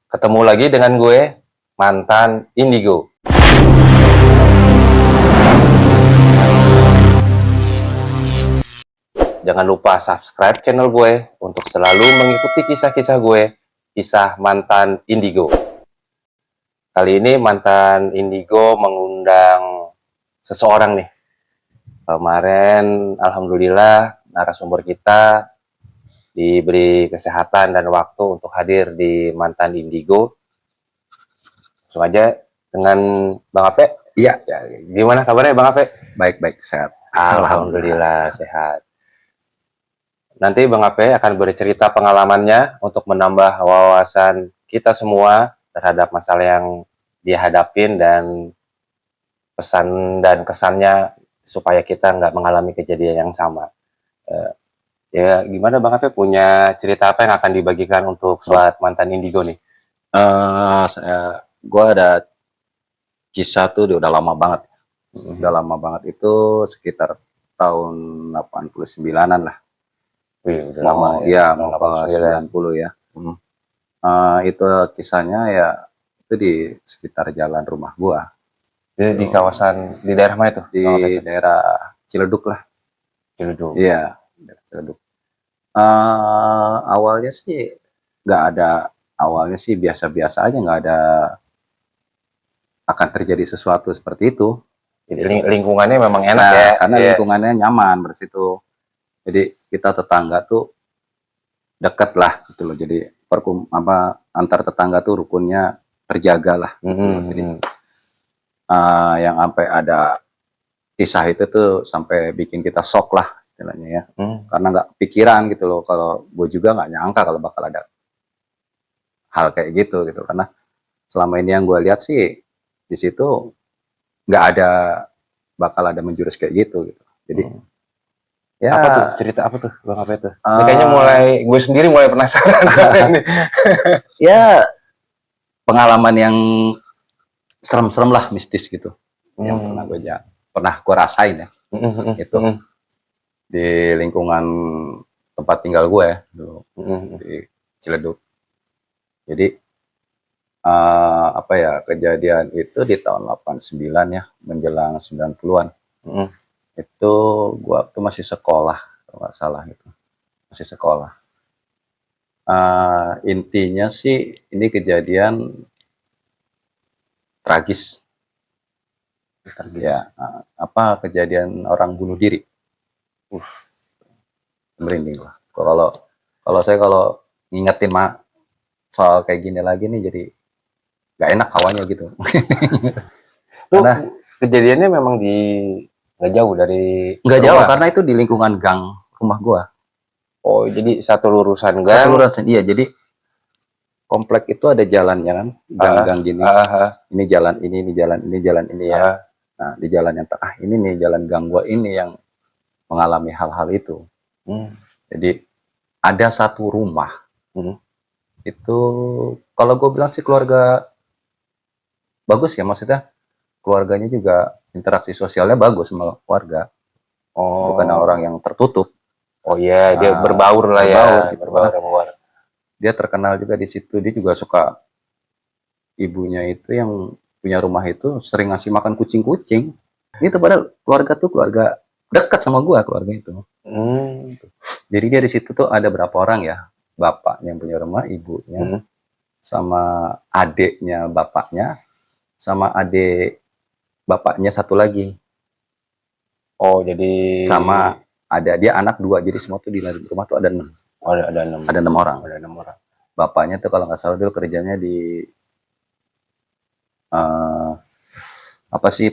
Ketemu lagi dengan gue, mantan Indigo. Jangan lupa subscribe channel gue untuk selalu mengikuti kisah-kisah gue, kisah mantan Indigo. Kali ini mantan Indigo mengundang seseorang nih. Kemarin, alhamdulillah, narasumber kita diberi kesehatan dan waktu untuk hadir di mantan Indigo. Langsung aja dengan Bang Ape. Iya. Ya, gimana kabarnya Bang Ape? Baik-baik, sehat. Alhamdulillah sehat. Nanti Bang Ape akan bercerita pengalamannya untuk menambah wawasan kita semua terhadap masalah yang dia hadapin dan pesan dan kesannya supaya kita nggak mengalami kejadian yang sama. Ya, gimana Bang Ape, punya cerita apa yang akan dibagikan untuk sobat mantan Indigo nih? Gue ada kisah tuh udah lama banget. Udah lama banget itu sekitar tahun 89-an lah. Wih, udah lama ya. Iya, mau ke 90 ya. Itu kisahnya ya itu di sekitar jalan rumah gua. Di kawasan, di daerah mana itu? Di daerah Ciledug lah. Ciledug. Iya, daerah Ciledug. Awalnya sih nggak ada, awalnya sih biasa-biasa aja, nggak ada akan terjadi sesuatu seperti itu. Jadi lingkungannya memang enak ya. Karena lingkungannya nyaman bersitu. Jadi kita tetangga tuh deket lah gitu loh. Jadi antar tetangga tuh rukunnya terjaga lah. Jadi yang sampai ada kisah itu tuh sampai bikin kita shock lah istilahnya ya. Karena nggak kepikiran gitu loh. Kalau gue juga nggak nyangka kalau bakal ada hal kayak gitu. Karena selama ini yang gue lihat sih di situ nggak ada bakal ada menjurus kayak gitu. Jadi ya, apa tuh cerita apa tuh Bang Ape tuh? Kayaknya gue sendiri mulai penasaran. Ya pengalaman yang serem-serem lah, mistis gitu. Yang pernah gue rasain ya. Itu di lingkungan tempat tinggal gue ya, di Ciledug. Jadi kejadian itu di tahun 89 ya, menjelang 90-an. Itu gua tuh masih sekolah, kalau nggak salah itu. Masih sekolah. Intinya sih ini kejadian tragis. Ya, kejadian orang bunuh diri. Merinding lah. Kalau ngingetin soal kayak gini lagi nih, jadi nggak enak hawanya gitu. Karena kejadiannya memang nggak jauh dari nggak jauh, karena itu di lingkungan gang rumah gua. Oh, jadi satu lurusan gang. Satu lurusan, iya. Jadi komplek itu ada jalannya kan, gang-gang gini. Ini jalan ini jalan ini, jalan ini ya. Nah, di jalan yang tengah ini nih, jalan gang gua ini yang mengalami hal-hal itu. Jadi ada satu rumah. Itu kalau gue bilang sih keluarga bagus ya, maksudnya keluarganya juga interaksi sosialnya bagus sama warga. Bukan orang yang tertutup. Oh iya, dia berbaur lah ya. Berbaur. Dia terkenal juga di situ. Dia juga suka, ibunya itu yang punya rumah itu sering ngasih makan kucing-kucing. Itu padahal keluarga tuh keluarga dekat sama gua, keluarga itu. Jadi dia di situ tuh ada berapa orang ya? Bapaknya yang punya rumah, ibunya, sama adiknya bapaknya, sama adik bapaknya satu lagi. Oh, jadi sama ada dia anak 2, jadi semua tuh di rumah tuh ada 6. Oh, ada 6. Ada 6 orang. Ada 6 orang. Bapaknya tuh kalau nggak salah dulu kerjanya di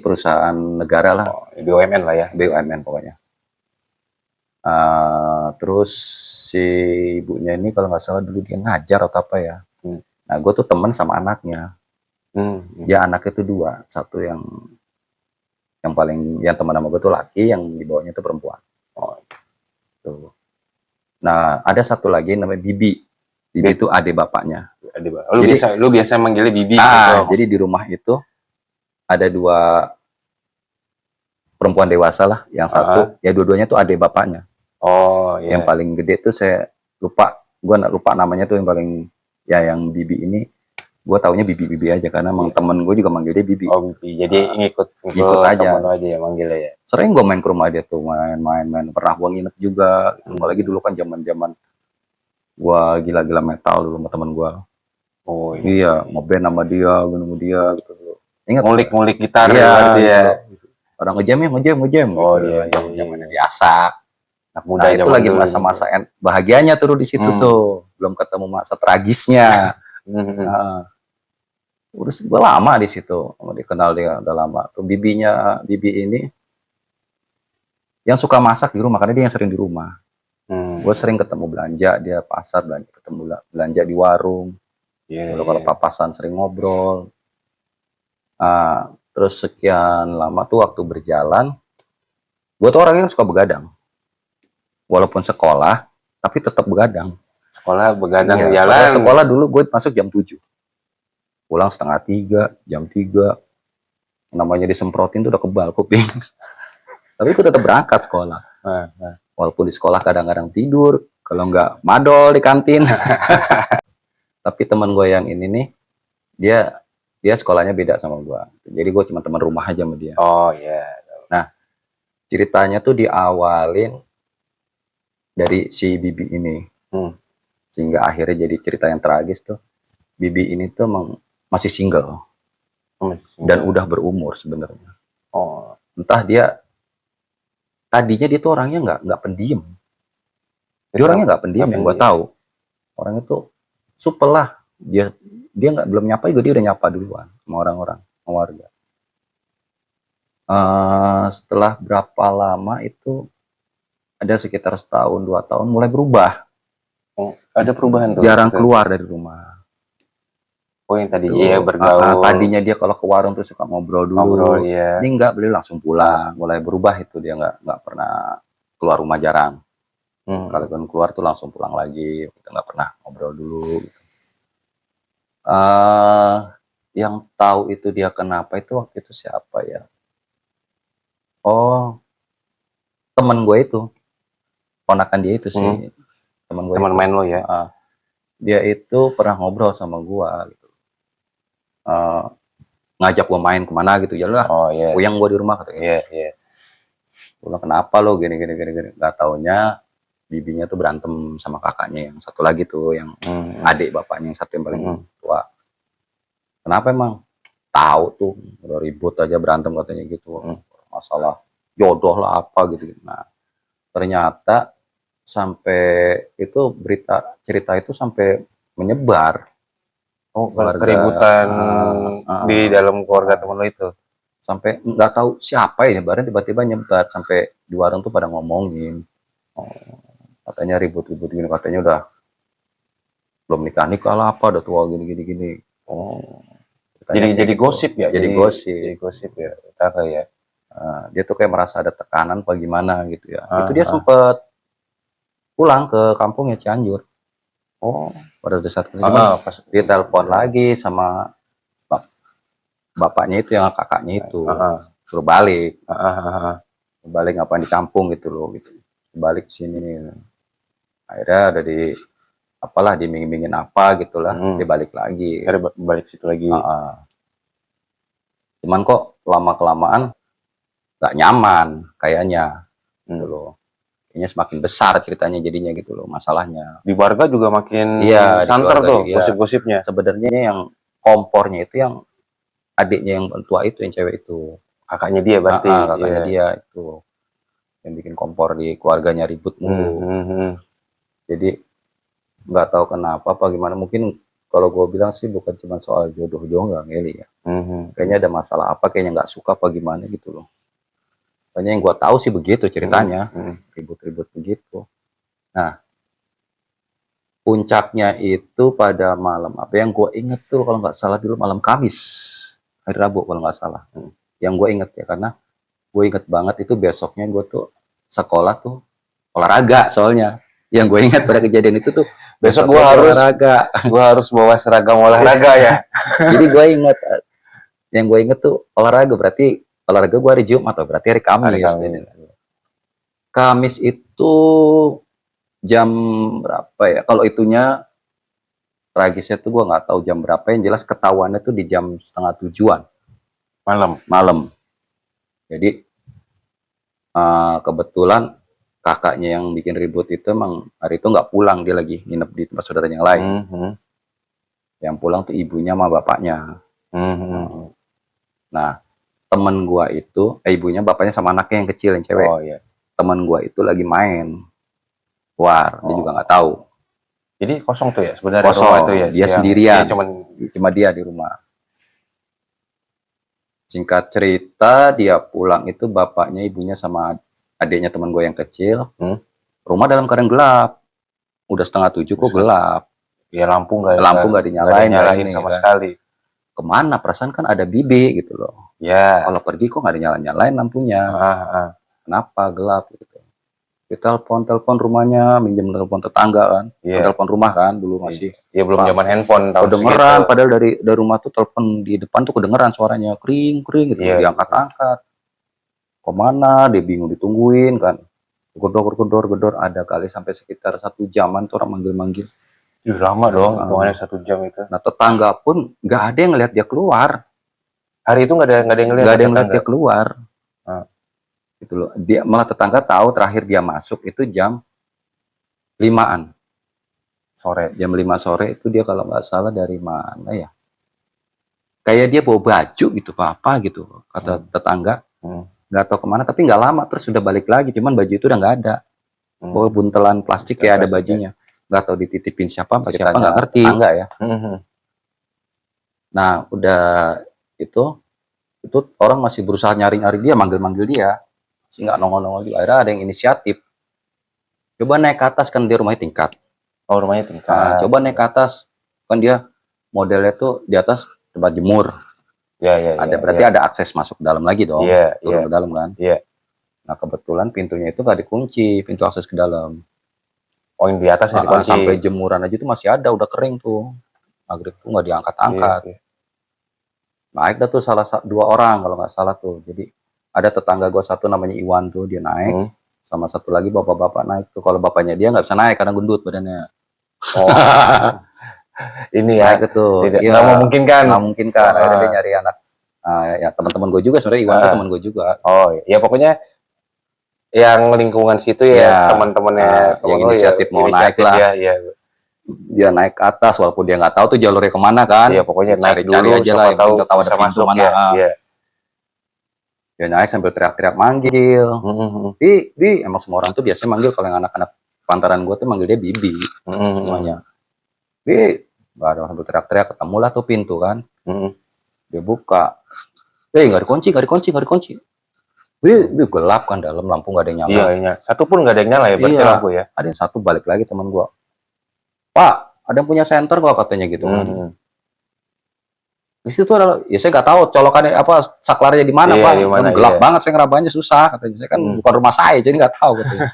perusahaan negara lah. BUMN lah ya. BUMN pokoknya. Terus si ibunya ini kalau nggak salah dulu dia ngajar atau apa ya. Nah, gue tuh temen sama anaknya. Dia anaknya tuh 2, satu yang teman sama gue tuh laki, yang di bawahnya tuh perempuan. Tuh. Nah, ada satu lagi namanya Bibi. Bibi itu adik bapaknya. Lu biasa manggilnya Bibi. Jadi di rumah itu ada 2 perempuan dewasa lah, yang satu ya dua-duanya tuh adik bapaknya. Oh iya. Yang paling gede tuh saya lupa, gue lupa namanya tuh, yang paling ya yang Bibi ini Gue taunya Bibi aja karena emang temen gue juga manggil dia Bibi. Oh, Bibi. Jadi ngikut Ngikut aja. temen lo aja ya manggilnya ya. Sering gue main ke rumah dia tuh, main. Pernah gue nginep juga. Apalagi dulu kan zaman gue gila-gila metal dulu sama temen gue. Oh Iya, ngeband sama dia gitu. Ingat ngulik gitar iya, ya berarti ya. gitu. Orang ngejam Oh gitu. iya, Zaman-zamannya biasa. Anak muda Nah, itu zaman lagi dulu masa-masa bahagianya tuh di situ tuh. Belum ketemu masa tragisnya. ini. Nah, udah gue lama di situ, dikenal dia udah lama. Tuh Bibi ini yang suka masak di rumah karena dia yang sering di rumah. Gue sering ketemu belanja, dia pasar dan ketemu belanja di warung. Kalau papasan sering ngobrol. Terus sekian lama tuh waktu berjalan, gue tuh orang yang suka begadang. Walaupun sekolah, tapi tetap begadang. Sekolah begadang Iya, jalan. sekolah dulu gue masuk jam 7. Pulang setengah 3, jam 3. Namanya disemprotin tuh udah kebal kuping. Tapi gue tetap berangkat sekolah. Walaupun di sekolah kadang-kadang tidur, kalau nggak madol di kantin. Tapi teman gue yang ini nih, dia sekolahnya beda sama gue. Jadi gue cuma teman rumah aja sama dia. Oh iya. Nah, ceritanya tuh diawalin dari si Bibi ini. Sehingga akhirnya jadi cerita yang tragis tuh. Bibi ini tuh masih single. Dan udah berumur sebenarnya. Oh. Entah tadinya dia tuh orangnya nggak pendiam. Dia orangnya nggak pendiam yang gue tahu. Orangnya tuh supel lah. Dia belum nyapa juga dia udah nyapa duluan sama orang-orang, sama warga. Setelah berapa lama itu ada sekitar setahun 2 tahun mulai berubah. Oh, ada perubahan tuh. Jarang keluar dari rumah. Oh, yang tadi iya bergaul. Tadinya dia kalau ke warung tuh suka ngobrol dulu. Iya. Ini enggak, beliau langsung pulang. Mulai berubah itu, dia nggak pernah keluar rumah, jarang. Kalau keluar tuh langsung pulang lagi. Kita nggak pernah ngobrol dulu. Gitu. Yang tahu itu dia kenapa itu waktu itu siapa ya? Oh, temen gue itu, ponakan dia itu sih. Temen main lo ya. Dia itu pernah ngobrol sama gue gitu. Ngajak gue main kemana gitu ya lah. Oh iya. Puyeng gue di rumah katanya. Iya. Gue kenapa lo gini. Gak taunya bibinya tuh berantem sama kakaknya yang satu lagi tuh, yang adik bapaknya yang satu yang paling tua. Kenapa emang? Tahu tuh udah ribut aja berantem katanya gitu. Masalah jodoh lah apa gitu. Nah, ternyata sampai itu cerita itu sampai menyebar. Oh, keributan di dalam keluarga teman lo itu. Sampai nggak tahu siapa ya, nyebarnya tiba-tiba nyebar sampai di warung tuh pada ngomongin. Katanya ribut-ribut gini, katanya udah belum nikah lah apa, udah tua gini. Jadi gosip ya. Jadi gosip ya. Kata ya. Dia tuh kayak merasa ada tekanan apa gimana gitu ya. Itu dia sempet pulang ke kampungnya Cianjur. Pada saat itu pas dia telepon lagi sama bapaknya itu, yang kakaknya itu suruh balik. Balik ngapain di kampung gitu loh gitu. Balik sini nih. Akhirnya ada diiming-imingin apa gitulah, dia balik lagi. Akhirnya balik situ lagi. Cuman kok lama-kelamaan nggak nyaman kayaknya gitu loh. Kayaknya semakin besar ceritanya jadinya gitu loh, masalahnya. Di warga juga makin santer tuh gosip-gosipnya. Sebenarnya yang kompornya itu yang adiknya yang tua itu, yang cewek itu. Kakaknya dia berarti. Kakaknya dia itu yang bikin kompor di keluarganya ribut mulu. Jadi nggak tahu kenapa apa gimana, mungkin kalau gue bilang sih bukan cuma soal jodoh nggak ngeli ya. Kayaknya ada masalah apa, kayaknya nggak suka apa gimana gitu loh. Kayaknya yang gue tahu sih begitu ceritanya, ribut-ribut begitu. Nah, puncaknya itu pada malam apa yang gue inget tuh, kalau nggak salah dulu malam Kamis, hari Rabu kalau nggak salah. Yang gue inget ya, karena gue inget banget itu besoknya gue tuh sekolah tuh olahraga soalnya. Yang gue ingat pada kejadian itu tuh besok gue harus olahraga. Gue harus bawa seragam olahraga ya. Jadi gue ingat, yang gue inget tuh olahraga, berarti olahraga gue hari Jumat atau berarti hari Kamis. Kamis itu jam berapa ya? Kalau itunya tragisnya tuh gue nggak tahu jam berapa, yang jelas ketahuannya tuh di jam 6:30 malam. Jadi kebetulan kakaknya yang bikin ribut itu emang hari itu nggak pulang, dia lagi nginep di tempat saudara yang lain. Yang pulang tuh ibunya sama bapaknya. Nah, temen gua itu, ibunya, bapaknya sama anaknya yang kecil, yang cewek. Oh iya. Temen gua itu lagi main keluar, dia juga nggak tahu. Jadi kosong tuh ya sebenarnya Kosong, rumah itu ya. dia sendirian. Cuma dia di rumah. Singkat cerita, dia pulang itu bapaknya, ibunya sama adiknya temen gue yang kecil. Rumah dalam keadaan gelap. Udah 6:30 kok gelap. Ya lampu nggak dinyalain sama kan. sekali. Kemana? Perasaan kan ada bibi gitu loh. Ya. Kalau pergi kok nggak dinyalain lampunya. Kenapa gelap gitu. Kita telepon rumahnya, minjem telepon tetangga kan. Telepon rumah kan dulu masih. Ya belum zaman handphone. Kedengeran, padahal dari rumah tuh telepon di depan tuh kedengeran suaranya kering gitu. Diangkat-angkat. Kemana? Dia bingung, ditungguin kan. Gedor, ada kali sampai sekitar 1 jaman tuh orang manggil-manggil. Lama dong, hitungannya 1 jam itu. Nah, tetangga pun nggak ada yang ngeliat dia keluar. Hari itu nggak ada yang ngeliat dia keluar. Gitu loh. Dia malah tetangga tahu terakhir dia masuk itu jam 5-an sore. Jam 5 sore itu dia kalau nggak salah dari mana ya? Kayak dia bawa baju gitu, apa gitu, kata tetangga. Nggak tahu kemana, tapi nggak lama terus sudah balik lagi, cuman baju itu udah nggak ada. Bawa buntelan plastik kayak ada bajunya. Nggak tahu dititipin siapa nggak ngerti. Tetangga ya. Nah, udah itu orang masih berusaha nyari dia, manggil dia. Sih nggak nongol juga. Akhirnya ada yang inisiatif. Coba naik ke atas, kan dia rumahnya tingkat. Oh, rumahnya tingkat. Coba naik ke atas. Kan dia modelnya tuh di atas tempat jemur. Berarti ada akses masuk ke dalam lagi dong. Turun ke dalam kan. Nah, kebetulan pintunya itu nggak dikunci, pintu akses ke dalam. Oh, yang di atas dikunci. Sampai jemuran aja tuh masih ada, udah kering tuh. Maghrib tuh nggak diangkat-angkat. Naik dah tuh 2 orang kalau nggak salah tuh. Jadi ada tetangga gue satu namanya Iwan tuh, dia naik. Sama satu lagi bapak-bapak naik tuh. Kalau bapaknya dia nggak bisa naik karena gendut badannya. Oh. Ini ya. Naik tuh. Nggak memungkinkan. Akhirnya dia nyari anak. Ya teman-teman gue juga sebenarnya, Iwan tuh teman gue juga. Oh ya, pokoknya yang lingkungan situ ya, teman-temannya yang inisiatif mau naik lah. Dia naik ke atas walaupun dia nggak tahu tuh jalurnya kemana kan. Iya, pokoknya naik cari dulu aja lah, yang tahu tahu ada pintu mana. Dia naik sambil teriak-teriak manggil. Bi, emang semua orang tuh biasanya manggil, kalau yang anak-anak pantaran gue tuh manggil dia Bibi semuanya. Bi, nggak ada, sambil teriak-teriak, ketemulah tuh pintu kan. Dia buka, nggak dikunci. Bi, gelap kan dalam, lampu nggak ada yang nyala. Iya. Satu pun nggak ada yang nyala ya, berarti lampu ya. Ada yang satu balik lagi teman gua. Pak, ada yang punya senter gua, katanya gitu kan. Di situ ada, ya saya nggak tahu colokannya apa, saklarnya di mana Pak. Gelap banget, saya ngerabanya susah katanya. Saya kan bukan rumah saya, jadi nggak tahu katanya.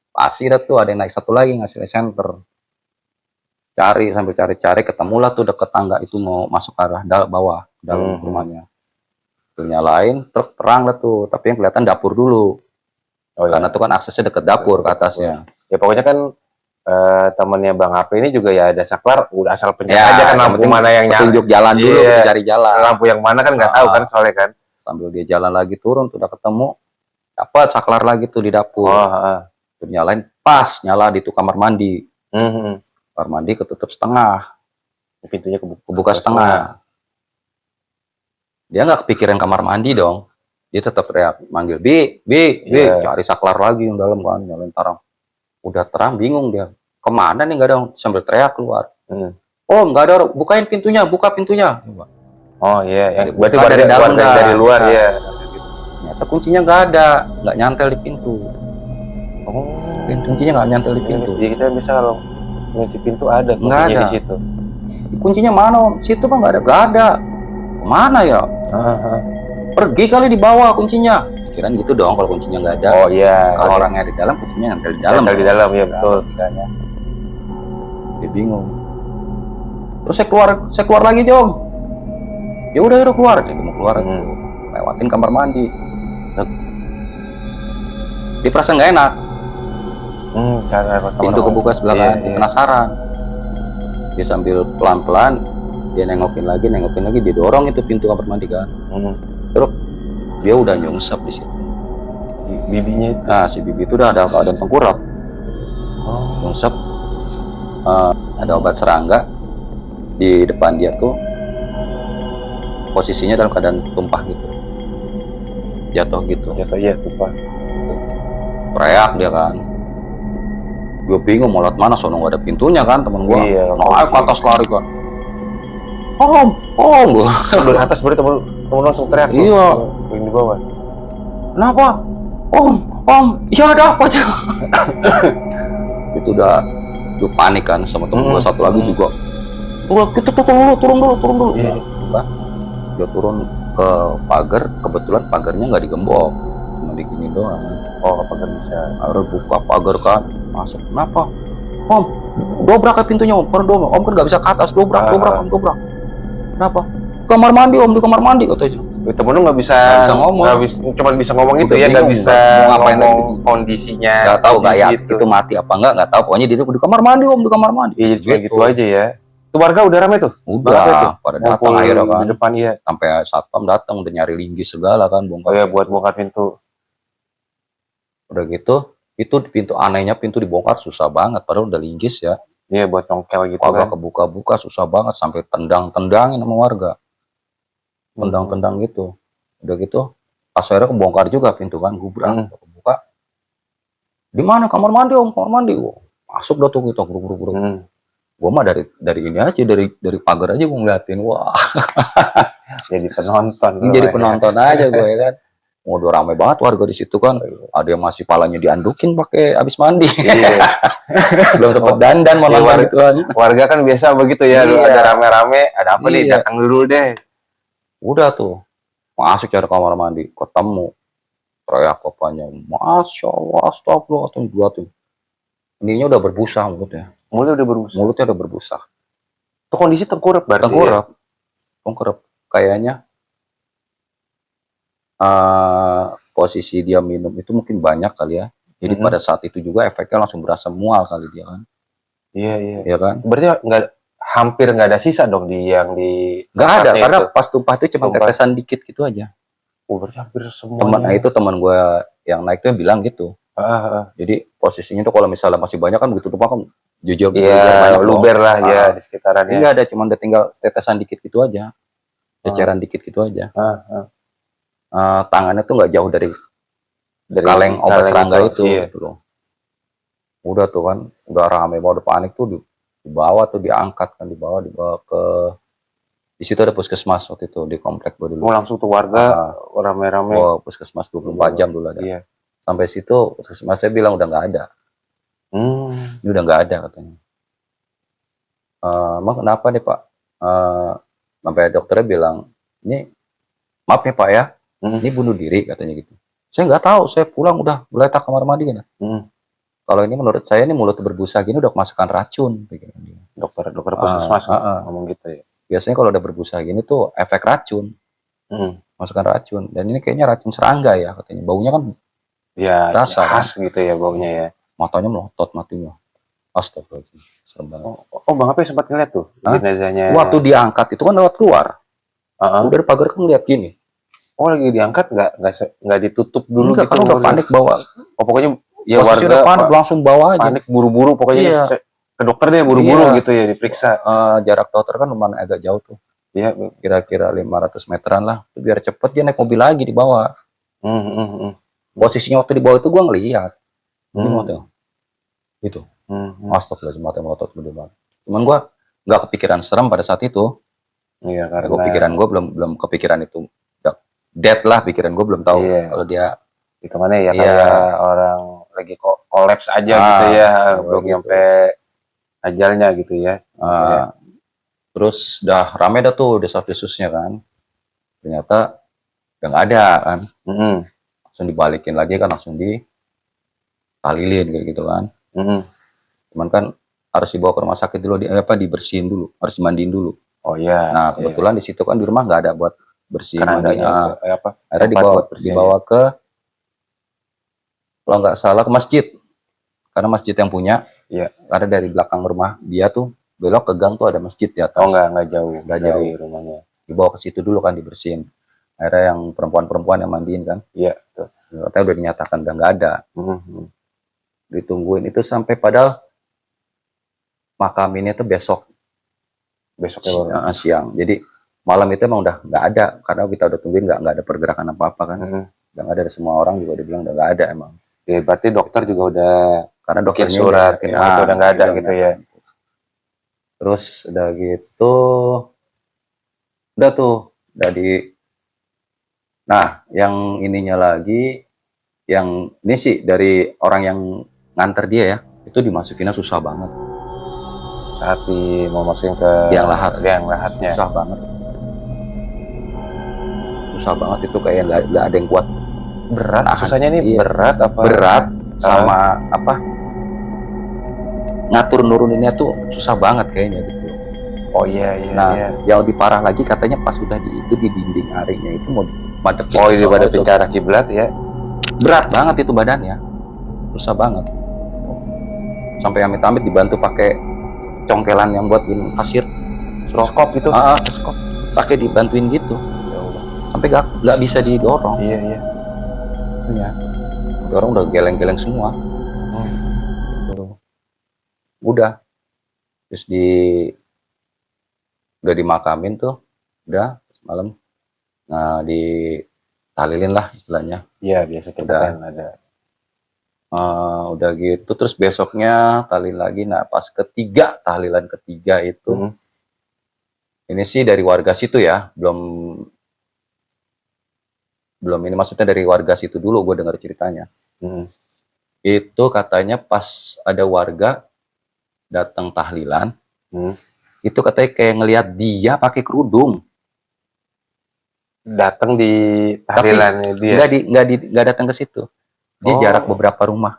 Pasti dah tuh ada yang naik satu lagi ngasih senter. Sambil cari, ketemulah tuh deket tangga itu mau masuk ke arah bawah dalam rumahnya. Nyalain, truk terang lah tuh, tapi yang kelihatan dapur dulu. Karena tuh kan aksesnya deket dapur ke atasnya. Ya pokoknya kan temannya Bang HP ini juga ya ada saklar, udah asal pencet aja kan lampu mana yang nyala. Tunjuk jalan dulu, cari jalan. Lampu yang mana kan nggak tahu kan soalnya kan. Sambil dia jalan lagi turun, tuh udah ketemu, dapat saklar lagi tuh di dapur. Tuh nyalain, pas nyala di tuh kamar mandi. Kamar mandi ketutup setengah, pintunya kebuka setengah. Dia nggak kepikiran kamar mandi dong, dia tetap teriak manggil bi, cari saklar lagi yang dalam kan, nyalain tarang. Udah terang, bingung dia, kemana nih, nggak ada, sambil teriak keluar. Oh nggak ada, buka pintunya. Oh iya, berarti dari dalam, dari luar ya. Ternyata kuncinya nggak ada, nggak nyantel di pintu. Kuncinya nggak nyantel di pintu. Jadi kita bisa kalau kunci pintu ada kuncinya di situ. Kuncinya mana? Situ kan nggak ada. Kemana ya? Pergi kali di bawah kuncinya. Pikiran gitu dong, kalau kuncinya nggak ada. Oh iya. Kalau orangnya di dalam, kuncinya nyantel di dalam. Nyantel di dalam ya, betul. Dia bingung. Terus saya keluar lagi, Jong. Ya udah keluar. Dia mau keluar, lewatin kamar mandi. Dia perasaan nggak enak. Pintu kebuka sebelah kanan, penasaran. Dia sambil pelan-pelan dia nengokin lagi, didorong itu pintu kamar mandi kan. Terus dia udah nyungsep di situ. Si bibinya itu. Nah, si bibi itu udah ada keadaan tengkurap. Nyungsep, ada obat serangga di depan dia tuh, posisinya dalam keadaan tumpah gitu, jatuh gitu. Iya, lupa. Teriak dia kan. Gue bingung mau lewat mana, sono nggak ada pintunya kan, temen gue. Iya, naik ke atas lari kan. Om, gue. Dari atas berarti temen langsung teriak. Iya. Yang di bawah. Kenapa? Om, ya ada apa aja? Itu udah panik kan, sama temen gue satu lagi juga. Kita turun dulu. Iya. Dia turun ke pagar, kebetulan pagarnya nggak digembok, cuma digini doang. Oh, pagar bisa. Harus buka pagar kan, masuk. Kenapa? Om, dobrak pintunya om, karena om kan nggak bisa ke atas, dobrak. Kenapa? Kamar mandi om, di kamar mandi katanya. Temen lu nggak bisa ngomong. Cuma bisa ngomong itu ya, nggak bisa ngomong kondisinya. Nggak tahu nggak ya, itu mati apa nggak tahu. Pokoknya dia di kamar mandi om, di kamar mandi. Iya, cuma gitu aja ya. Itu warga udah ramai tuh? Udah, pada datang akhirnya kan. Di depan ya. Sampai satpam datang udah nyari linggis segala kan, bongkar. Oh ya, buat bongkar pintu. Udah gitu, itu pintu anehnya, pintu dibongkar susah banget, padahal udah linggis ya. Iya, buat congkel gitu kan. kan. Kebuka-buka susah banget, sampai tendang-tendangin sama warga. Tendang-tendang gitu. Udah gitu, pas akhirnya kebongkar juga pintu kan, gubrak. Buka. Di mana? Kamar mandi om, kamar mandi. Masuk dah tuh kita, guru-guru. Gue mah dari ini aja, dari pagar aja gue ngeliatin. Wah. Jadi penonton. Jadi penonton aja gue ya kan. Udah ramai banget warga di situ kan. Ada yang masih palanya diandukin pakai habis mandi. Iya. Belum sempet dandan mau nonton gitu kan. Warga kan biasa begitu ya, ada rame-rame, ada apa nih, datang dulu deh. Udah tuh, masuk cari kamar mandi, ketemu. Teriak bapaknya, Masya Allah, astagfirullah, tuh. Ininya udah berbusa mulutnya. Mulutnya udah berbusa. Itu kondisi tengkurap berarti. Tengkurap. Kayaknya posisi dia minum itu mungkin banyak kali ya. Jadi pada saat itu juga efeknya langsung berasa mual kali dia kan. Iya. Iya kan? Berarti hampir nggak ada sisa dong yang di. Nggak ada, karena pas tumpah itu cuma tetesan dikit gitu aja. Oh, berarti hampir semuanya. Teman gue yang naik tuh bilang gitu. Jadi posisinya tuh kalau misalnya masih banyak kan begitu tumpah kan jujur banyak luber lah ya di sekitarannya. Enggak ada, cuma udah tinggal tetesan dikit gitu aja. Ceceran dikit gitu aja. Tangannya tuh nggak jauh dari kaleng obat serangga itu gitu loh. Udah tuh kan, udah rame banget, panik tuh dibawa tuh, diangkat kan, dibawa ke di situ ada puskesmas waktu itu di komplek gue dulu. Langsung tuh warga rame-rame. Puskesmas 24 jam dulu ada. Iya. Sampai situ puskesmas saya bilang udah nggak ada. Ini udah nggak ada katanya. Emang kenapa nih Pak? Sampai dokternya bilang, ini maaf nih Pak ya, ini bunuh diri katanya gitu. Saya nggak tahu, saya pulang udah geletak kamar mandi kan. Kalau ini menurut saya ini mulut berbusa gini udah kemasukan racun. Dokter puskesmas ngomong gitu ya. Biasanya kalau udah berbusa gini tuh efek racun, masukkan racun. Dan ini kayaknya racun serangga ya katanya. Baunya kan ya rasa khas kan? Gitu ya baunya ya. Matanya melotot matinya. Astagfirullahaladzim. Bang Ape sempat ngeliat tuh jenazahnya. Waktu diangkat itu kan lewat keluar. Udah dari pagar kan lihat gini. Oh lagi diangkat nggak ditutup dulu enggak, gitu. Kan udah panik bawa. Pokoknya ya warga udah panik langsung bawa aja. Panik buru-buru pokoknya ke dokter deh buru-buru gitu ya diperiksa. Jarak dokter kan lumayan agak jauh tuh. Iya, kira-kira 500 meteran lah. Itu biar cepet dia naik mobil lagi di bawah. Posisinya waktu di bawah itu gua ngeliat. Gitu. Astagfirullahaladzim, mata melotot gede banget. Cuman gua nggak kepikiran serem pada saat itu. Iya, karena pikiran gua belum kepikiran itu. Dead lah pikiran gua, belum tahu kalau dia itu mana ya kayak orang lagi kolaps aja gitu ya, belum nyampe ajalnya gitu ya. Terus udah rame dah tuh desas-desusnya kan. Ternyata udah nggak ada kan. Langsung dibalikin lagi kan, langsung ditalilin kayak gitu kan. Cuman kan harus dibawa ke rumah sakit dulu, dibersihin dulu, harus dimandiin dulu. Oh iya. Nah kebetulan di situ kan di rumah nggak ada buat bersih mandi. Akhirnya dibawa ke, kalau nggak salah ke masjid, karena masjid yang punya. Iya. Karena dari belakang rumah dia tuh belok ke gang tuh ada masjid di atas. Oh, nggak jauh Nggak dari jauh. rumahnya. Dibawa ke situ dulu kan, dibersihin. Akhirnya yang perempuan-perempuan yang mandiin kan. Iya, betul. Katanya udah dinyatakan udah nggak ada. Ditungguin itu sampai padahal makaminnya tuh besoknya siang. Jadi malam itu emang udah nggak ada, karena kita udah tungguin nggak ada pergerakan apa-apa kan. Udah nggak ada, semua orang juga udah bilang udah nggak ada emang. Ya, berarti dokter juga udah Karena bikin dokternya surat yakin, itu udah nggak ada gitu ya. Terus udah gitu, udah tuh, udah di. Nah, yang ininya lagi, yang ini sih dari orang yang nganter dia ya, itu dimasukinnya susah banget. Saat mau masukin ke yang lahatnya, susah banget itu, kayak nggak ada yang kuat. Berat, susahnya nih. Iya. Berat apa? Berat sama apa? Ngatur nuruninnya tuh susah banget kayaknya gitu. Oh iya. Nah, yang lebih parah lagi katanya pas udah di dinding arinya itu mau madep. Oh iya, madepin ke arah kiblat ya. Berat banget itu badannya, susah banget. Sampai amit-amit dibantu pakai congkelan yang buat pasir, skop itu. Skop, pakai dibantuin gitu. Ya Allah. Sampai nggak bisa didorong. Iya. Ya, orang udah geleng-geleng semua. Gitu. Udah, terus udah dimakamin tuh, udah malam, nah ditalilin lah istilahnya. Iya, biasa kita kan ada. Udah gitu, terus besoknya tahlil lagi. Nah, pas tahlilan ketiga itu, ini sih dari warga situ ya, belum ini, maksudnya dari warga situ dulu gue dengar ceritanya. Itu katanya pas ada warga datang tahlilan, itu katanya kayak ngelihat dia pakai kerudung. Datang di tahlilannya dia. Nggak datang ke situ. Dia jarak beberapa rumah.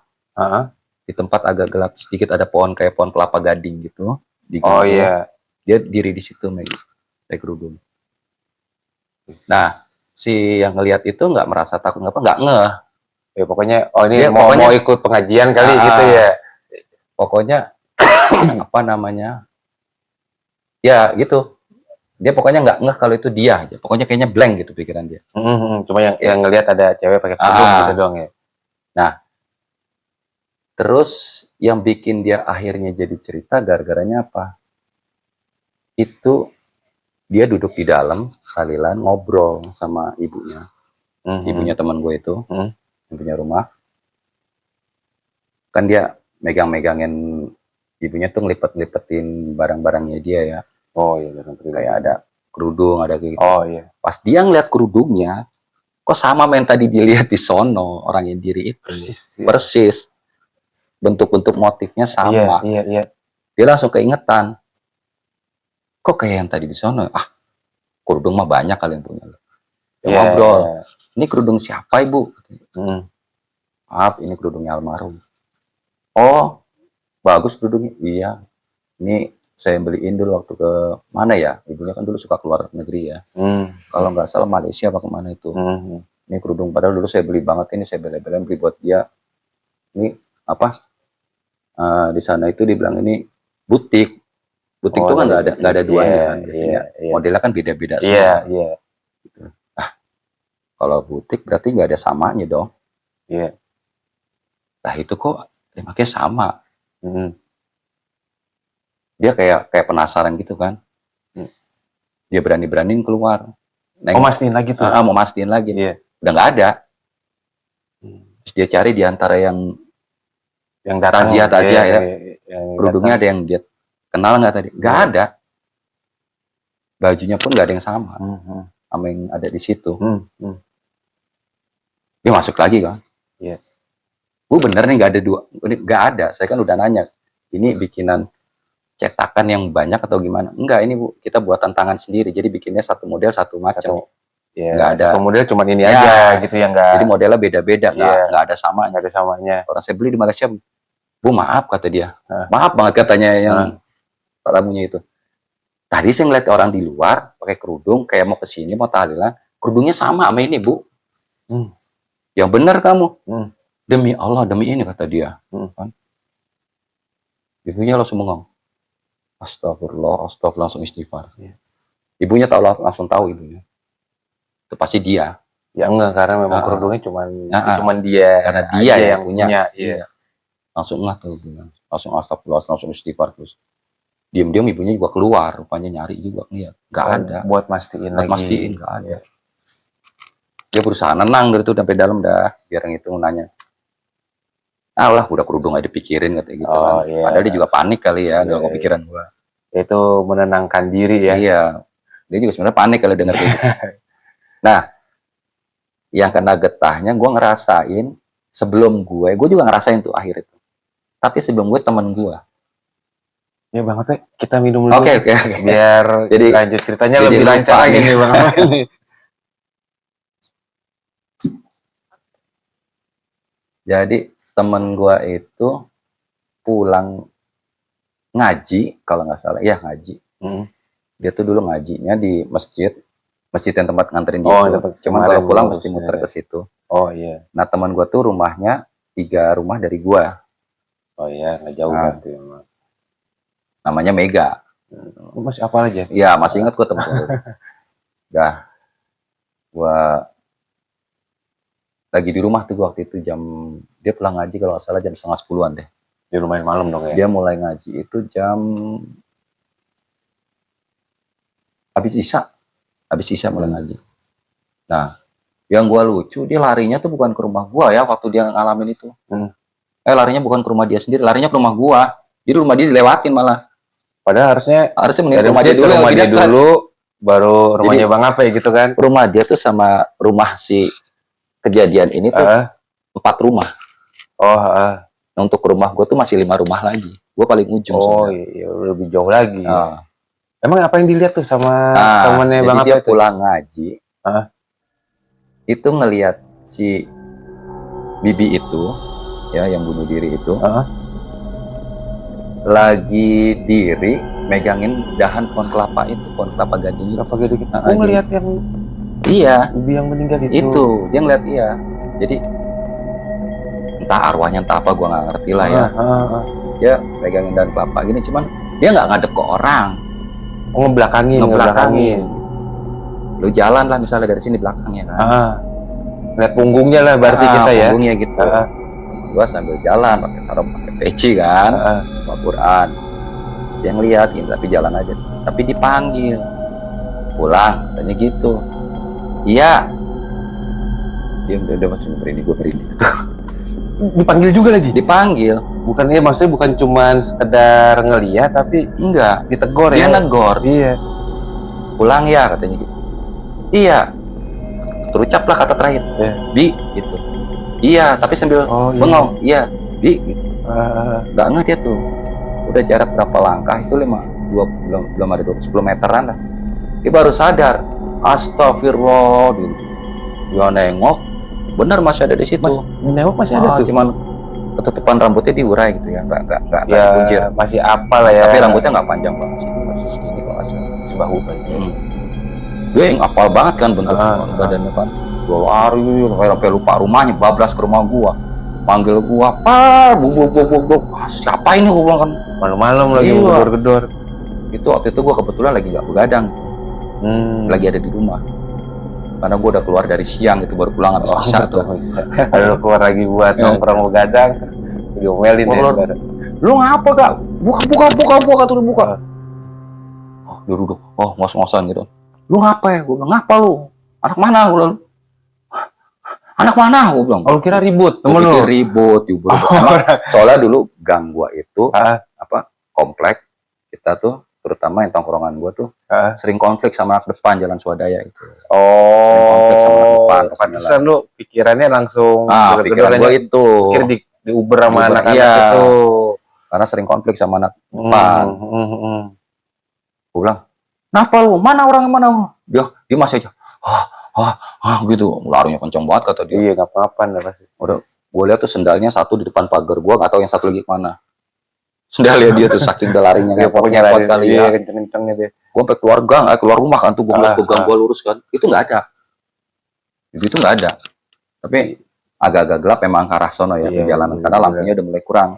Di tempat agak gelap sedikit, ada pohon kayak pohon kelapa gading gitu. Oh iya. Dia diri di situ pakai kerudung. Nah, si yang ngelihat itu nggak merasa takut, nggak ngeh. Ya pokoknya, ini mau ikut pengajian kali gitu ya. Pokoknya apa namanya? Ya gitu. Dia pokoknya nggak ngeh kalau itu dia aja. Pokoknya kayaknya blank gitu pikiran dia. Cuma yang ngelihat ada cewek pakai kerudung gitu doang ya. Nah, terus yang bikin dia akhirnya jadi cerita gara-garanya apa? Itu dia duduk di dalam tahlilan ngobrol sama ibunya. Ibunya teman gue itu, yang punya rumah. Kan dia megang-megangin ibunya tuh, ngelipet-lipetin barang-barangnya dia ya. Oh iya, kayak ada kerudung, ada kayak gitu. Oh iya. Pas dia ngeliat kerudungnya, kok sama main tadi dilihat di sono orang yang diri itu. Persis. Bentuk-bentuk motifnya sama. Iya. Dia langsung keingetan. Kok kayak yang tadi di sono? Kerudung mah banyak kalian punya. Ngobrol. Ini kerudung siapa, Ibu? Maaf, ini kerudungnya almarhum. Oh, bagus kerudungnya. Iya. Ini saya beliin dulu waktu ke mana ya? Ibunya kan dulu suka keluar negeri ya. Kalau nggak salah Malaysia apa kemana itu. Ini kerudung, padahal dulu saya beli banget ini, saya beli buat dia. Ini apa? Di sana itu dibilang ini butik. Butik itu kan nggak ada duanya kan biasanya. Modelnya kan beda-beda semua. Iya. Kalau butik berarti nggak ada samanya dong. Iya. Nah itu kok makanya sama. Dia kayak penasaran gitu kan. Dia berani-beraniin keluar. Mau mastiin lagi tuh. Mau mastiin lagi. Iya. Udah nggak ada. Terus dia cari di antara yang datang, takziah ya. Kerudungnya ada yang dia kenal nggak tadi? Nggak ada. Bajunya pun nggak ada yang sama. Sama yang ada di situ. Dia masuk lagi kan. Iya. Bu bener nih nggak ada dua. Nggak ada. Saya kan udah nanya. Ini bikinan cetakan yang banyak atau gimana? Enggak, ini Bu, kita buat tantangan sendiri. Jadi bikinnya satu model, satu macam. Nggak ada. Satu model cuma ini aja gitu ya, nggak. Jadi modelnya beda-beda, nggak ada samanya. Nggak ada samanya. Orang saya beli di Malaysia, Bu maaf kata dia. Maaf banget katanya yang tamunya itu. Tadi saya ngeliat orang di luar pakai kerudung, kayak mau kesini mau tahlilan, kerudungnya sama ini Bu. Yang benar kamu. Demi Allah, demi ini kata dia. Ibunya langsung bengong. Astagfirullah, astagfirullah, langsung istighfar. Iya. Ibunya tahu, langsung tahu ibunya. Itu pasti dia. Ya enggak, karena memang Ah, kerudungnya ah. cuman dia Karena dia aja yang punya. Iya. Langsung nggak tuh ibunya. Langsung astagfirullah, langsung istighfar terus. Diam-diam ibunya juga keluar, rupanya nyari juga lihat. Nggak Oh, ada. buat mastiin Buat lagi. mastiin nggak ada. Iya. Dia berusaha nenang dari itu sampai dalam dah, biar yang itu nanya. Ah lah, udah kerudung aja dipikirin katanya gitu kan. Oh, iya. Padahal dia juga panik kali ya, nggak Iya, kepikiran gua. Itu menenangkan diri ya. Iya, dia juga sebenarnya panik kalau dengar kayak gitu. Nah, yang kena getahnya gue ngerasain sebelum gue juga ngerasain tuh akhir itu. Tapi sebelum gue temen gue. Ya Bang Ape, kita minum dulu. Oke. Biar Jadi lanjut ceritanya jadi lebih lupa lancar lagi nih. nih Bang Ape. Jadi temen gue itu pulang ngaji, kalau nggak salah, ya ngaji. Dia tuh dulu ngajinya di masjid yang tempat nganterin dia tuh. Cuman kalau pulang mesti muter ke situ. Oh iya. Nah teman gue tuh rumahnya 3 rumah dari gue. Oh iya, nggak jauh Nah, berarti memang. namanya Mega. Masih apa aja? Iya, masih ingat gue temen gue. Dah, gue lagi di rumah tuh gua waktu itu dia pulang ngaji kalau nggak salah jam 9:30-an deh. Di lumayan malam dong ya? Dia mulai ngaji itu jam habis Isya mulai ngaji. Nah, yang gua lucu, dia larinya tuh bukan ke rumah gua ya waktu dia ngalamin itu. Larinya bukan ke rumah dia sendiri, larinya ke rumah gua. Jadi rumah dia dilewatin malah. Padahal harusnya mending rumah dia dulu, rumah dia dulu, baru rumahnya Bang Ape gitu kan? Rumah dia tuh sama rumah si kejadian ini tuh 4 rumah. Nah, untuk rumah gua tuh masih 5 rumah lagi. Gua paling ujung. Oh iya, lebih jauh lagi. Emang apa yang dilihat tuh sama temennya Bang Ape? Dia pulang ngaji, itu ngelihat si Bibi itu, ya yang bunuh diri itu, lagi diri megangin dahan pohon kelapa itu, pohon kelapa gading. Kelapa gading itu. Aku ngelihat yang Bibi yang meninggal itu. Itu dia ngeliat iya. Jadi entah arwahnya entah apa gua nggak ngerti lah ya. Dia megangin dahan kelapa gini, cuman dia nggak ngadep ke orang. Ngebelakangin. Lu jalan lah misalnya dari sini belakangnya kan. Lihat punggungnya lah berarti kita ya. Punggungnya gitu. Gua sambil jalan pakai sarung, pakai peci kan, bawa Quran. Dia ngeliatin tapi jalan aja. Tapi dipanggil. Pulang katanya gitu. Iya. Dia masih merinding, gue merinding. Dipanggil juga lagi? Dipanggil. Maksudnya bukan cuma sekedar ngeliat, tapi enggak, ditegur dia ya? Dia negor. Iya. Pulang ya katanya gitu. Iya. Terucaplah kata terakhir. Bi gitu. Iya, tapi sambil bengong. Iya, Bi gitu. Enggak ngerti tuh. Udah jarak berapa langkah itu belum ada 10 meteran lah. Dia baru sadar. Astagfirullah gitu. Dia nengok, benar masih ada di situ. Nengok masih ada tuh. Cuman ketutupan rambutnya diurai gitu ya, enggak dikunci. Masih apa lah ya. Tapi rambutnya enggak panjang banget, masih segini kalau asal sebahu kan. Dia yang apal banget kan bentuk badannya kan. Gua lari sampai lupa rumahnya, bablas ke rumah gua. Panggil gua, "Pak, bubuk. Siapa ini?" gua bilang kan. Malam-malam lagi gedor-gedor. Itu waktu itu gua kebetulan lagi enggak begadang. Lagi ada di rumah. Karena gue udah keluar dari siang itu baru pulang habis Isya tuh. Kalau keluar lagi buat nongkrong begadang, diomelin ya. Lu ngapa Kak? Buka tuh buka. Duduk. Ngos-ngosan gitu. Lu ngapa ya? Gue bilang, "Ngapa lu? Anak mana?" Gue bilang. "Anak mana?" Gue bilang. Oh, kira ribut, temen lu. Ribut. Soalnya dulu gang gua itu komplek kita tuh, terutama yang tongkrongan gua tuh sering konflik sama anak depan jalan Swadaya itu. Konflik sama anak depan. Pantesan lu pikirannya langsung pikiran gua itu. Pikir di Uber sama anak-anak itu. Karena sering konflik sama anak depan. Gua bilang, "Kenapa lu? Mana orangnya mana?" Dia masih aja. Gitu. Larinya kencang banget kata dia. Iya, enggak apa-apa dah pasti. Udah gua lihat tuh sendalnya satu di depan pagar gua, enggak tahu yang satu lagi kemana. Sendalnya dia tuh saking udah larinya pokoknya lari kali ya. Kenceng-kencengnya dia. Gua sampai keluar keluar rumah kan tuh gua ngeliat ke gang gua lurus kan. Itu enggak ada. Itu enggak ada. Tapi agak-agak gelap memang ke arah sono ya perjalanan karena lampunya udah mulai kurang.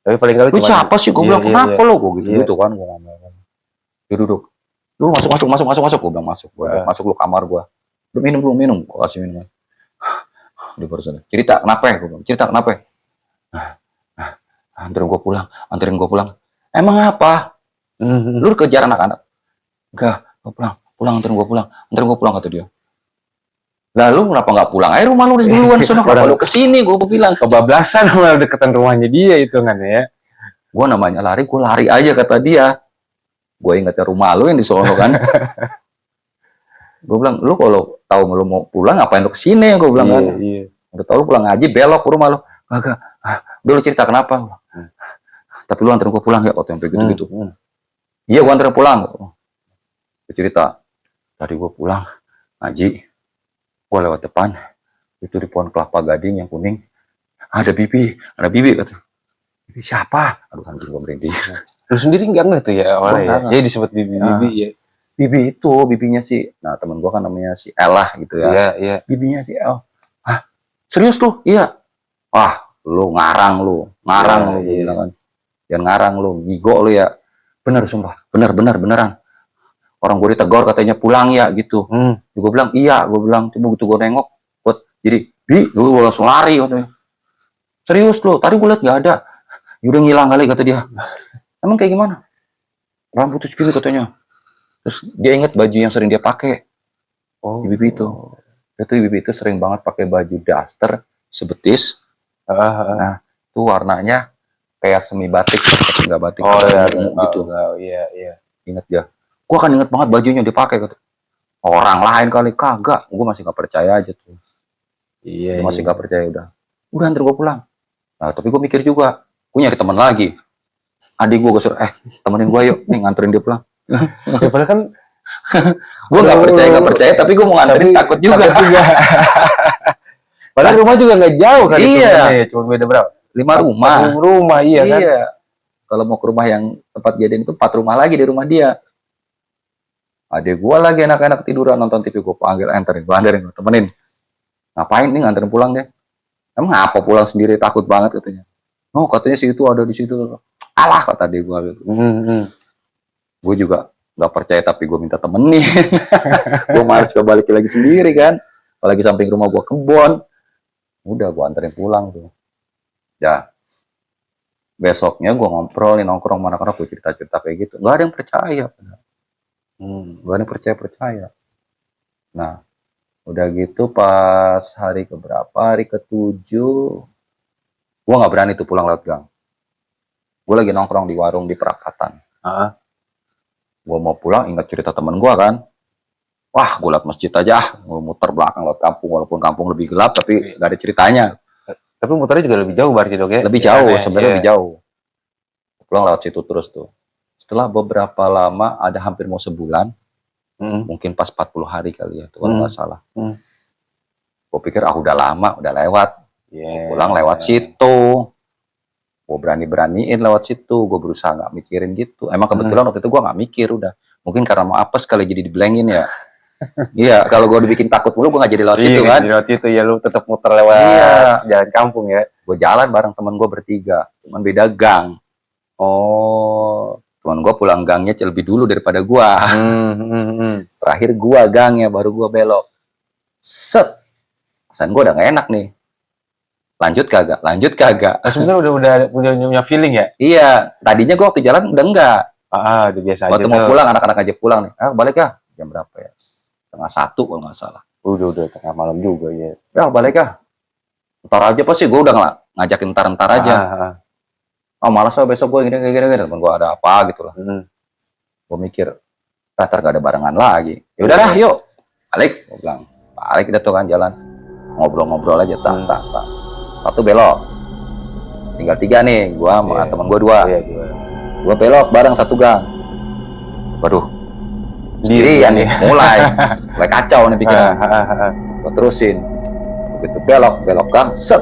Tapi paling kali Lu siapa sih? Gue bilang kenapa lo? Gue gitu, Iya. gitu kan. Gue ngomong. Dia duduk. Lu masuk. Gue bilang masuk. Gue masuk lu kamar gue. Lu minum. Gue kasih minum. Dia baru sadar. Cerita kenapa ya? Gue bilang, cerita kenapa ya? Anterin gue pulang. Emang apa? Lu kejar anak-anak? Enggak, pulang, anterin gue pulang kata dia. Lalu kenapa nggak pulang? Ayo rumah lu duluan sono, kenapa lu kesini? Gue bilang Kebablasan malah deketan rumahnya dia itu kan ya. Gue namanya lari, gue lari aja kata dia. Gue ingatnya rumah lu yang di sono kan. Gue bilang, lu kalau tahu lu mau pulang ngapain lu kesini? Gue bilang kan. Iya. Udah tahu lu pulang ngaji belok ke rumah lu. Kagak. Dulu cerita kenapa? Tapi lu anterin gue pulang ya waktu yang begitu-gitu. Iya, gue anterin pulang. Gue cerita. Tadi gue pulang ngaji. Gue lewat depan. Itu di pohon kelapa gading yang kuning. Ada bibi kata. Bibi siapa? Aduh anjing gue merinding. Lu sendiri enggak tuh ya awalnya ya? Ya disebut bibi ya. Bibi itu, bibinya si, nah temen gua kan namanya si Elah gitu ya. Iya. Bibinya si El. Hah? Serius lu? Iya. Wah, lu ngarang lu Iya. bilang kan. Jangan ngarang lu, ngigo lu ya. Bener sumpah, beneran. Orang gue ditegur katanya pulang ya gitu. Gue bilang iya, gue bilang coba begitu gue nengok, jadi gue langsung lari katanya. Serius lu? Tadi gue liat nggak ada. Ya udah ngilang kali kata dia. Emang kayak gimana? Rambut putus gini katanya. Terus dia ingat baju yang sering dia pakai. Bibi itu. Bibi itu sering banget pakai baju daster sebetis. Nah, itu warnanya kayak semi batik, tapi nggak batik. Gitu. Iya. Ingat dia. Gua kan inget banget bajunya dia pakai gitu. Orang lain kali kagak. Gua masih nggak percaya aja tuh. Iya. Masih nggak percaya udah antar gua pulang. Nah, tapi gua mikir juga. Gua nyari teman lagi. Adik gua suruh, temenin gua yuk, nih nganterin dia pulang. Ya, padahal kan gue nggak percaya, tapi gue mau nganterin takut juga. Padahal rumah juga nggak jauh kan? Iya. Cuma beda berapa? 5 rumah. 4 rumah iya kan? Kalau mau ke rumah yang tempat kejadian itu 4 rumah lagi di rumah dia. Adik gue lagi enak-enak tiduran nonton TV, gue panggil gue anterin, temenin. Ngapain nih nganterin pulang deh? Emang apa pulang sendiri takut banget katanya? Oh katanya si itu ada di situ. Alah kata dia gue gitu. Gue juga nggak percaya tapi gue minta temenin. Gue males balik lagi sendiri kan. Apalagi samping rumah gue kebon. Udah gue anterin pulang tuh. Ya. Besoknya gue nongkrong mana gue cerita-cerita kayak gitu. Gak ada yang percaya. Gak ada yang percaya. Nah, udah gitu pas hari keberapa? Hari ke-7 gue nggak berani tuh pulang lewat gang. Gue lagi nongkrong di warung di perapatan. Gue mau pulang, ingat cerita temen gue kan. Wah, gue liat masjid aja. Gue muter belakang lewat kampung, walaupun kampung lebih gelap, tapi gak ada ceritanya. Tapi muternya juga lebih jauh berarti dok ya? Lebih jauh, sebenarnya lebih jauh. Pulang lewat situ terus tuh. Setelah beberapa lama, ada hampir mau sebulan, mungkin pas 40 hari kali ya, tuh kalau nggak salah. Gue pikir, udah lama, udah lewat. Pulang lewat situ. Gue berani-beraniin lewat situ, gue berusaha nggak mikirin gitu. Emang kebetulan waktu itu gue nggak mikir udah. Mungkin karena mau apes kali jadi dibilangin ya. Iya, kalau gue dibikin takut mulu gue nggak jadi lewat situ kan. Lewat situ ya lu tetap muter lewat jalan kampung ya. Gue jalan bareng temen gue bertiga, cuman beda gang. Temen gue pulang gangnya lebih dulu daripada gue. Terakhir gue gangnya, baru gue belok. Set, pesan gue udah nggak enak nih. Lanjut kagak? Sebenarnya udah punya feeling ya? Iya, tadinya gue waktu jalan udah enggak. Udah biasa aja. Waktu mau pulang, anak-anak aja pulang nih. Balik ya? Jam berapa ya? 1:30 kalau nggak salah. Udah tengah malam juga ya. Ya balik ya? Ntar aja pasti gue udah ngajakin ntar aja. Malas lah besok gue gini. Temen gue ada apa gitu lah. Gue mikir, ntar gak ada barengan lagi. Ya udah dah, yuk. Balik, gue bilang. Balik dah tuh kan jalan. Ngobrol-ngobrol aja, tak. Satu belok, tinggal 3 nih, gua sama teman gua 2. Gua belok bareng satu gang. Waduh, sendirian nih, mulai kacau nih pikiran. Gua terusin, begitu belok gang, set,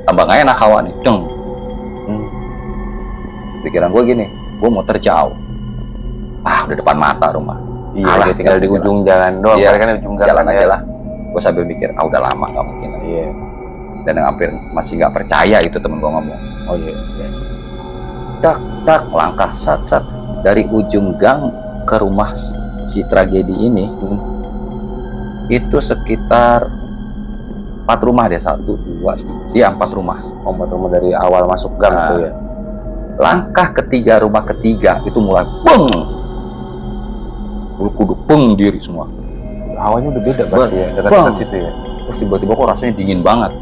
tambah nggak enak hawa nih, deng. Pikiran gua gini, gua mau terjauh. Udah depan mata rumah. Iya, tinggal di ujung jalan doang. Iya, kan di ujung jalan aja lah. Gua sambil mikir, udah lama nggak mungkin. Iya. Dan hampir masih nggak percaya itu temen gue ngomong. dak dak, langkah sat dari ujung gang ke rumah si tragedi ini. Itu sekitar 4 rumah deh, 1, 2, 3, ya 4 rumah. 4 rumah dari awal masuk gang tuh ya. Langkah ketiga, rumah ketiga itu mulai beng, bulu kuduk beng diri semua. Hawanya udah beda berarti ya, dekat situ ya. Terus tiba-tiba kok rasanya dingin banget.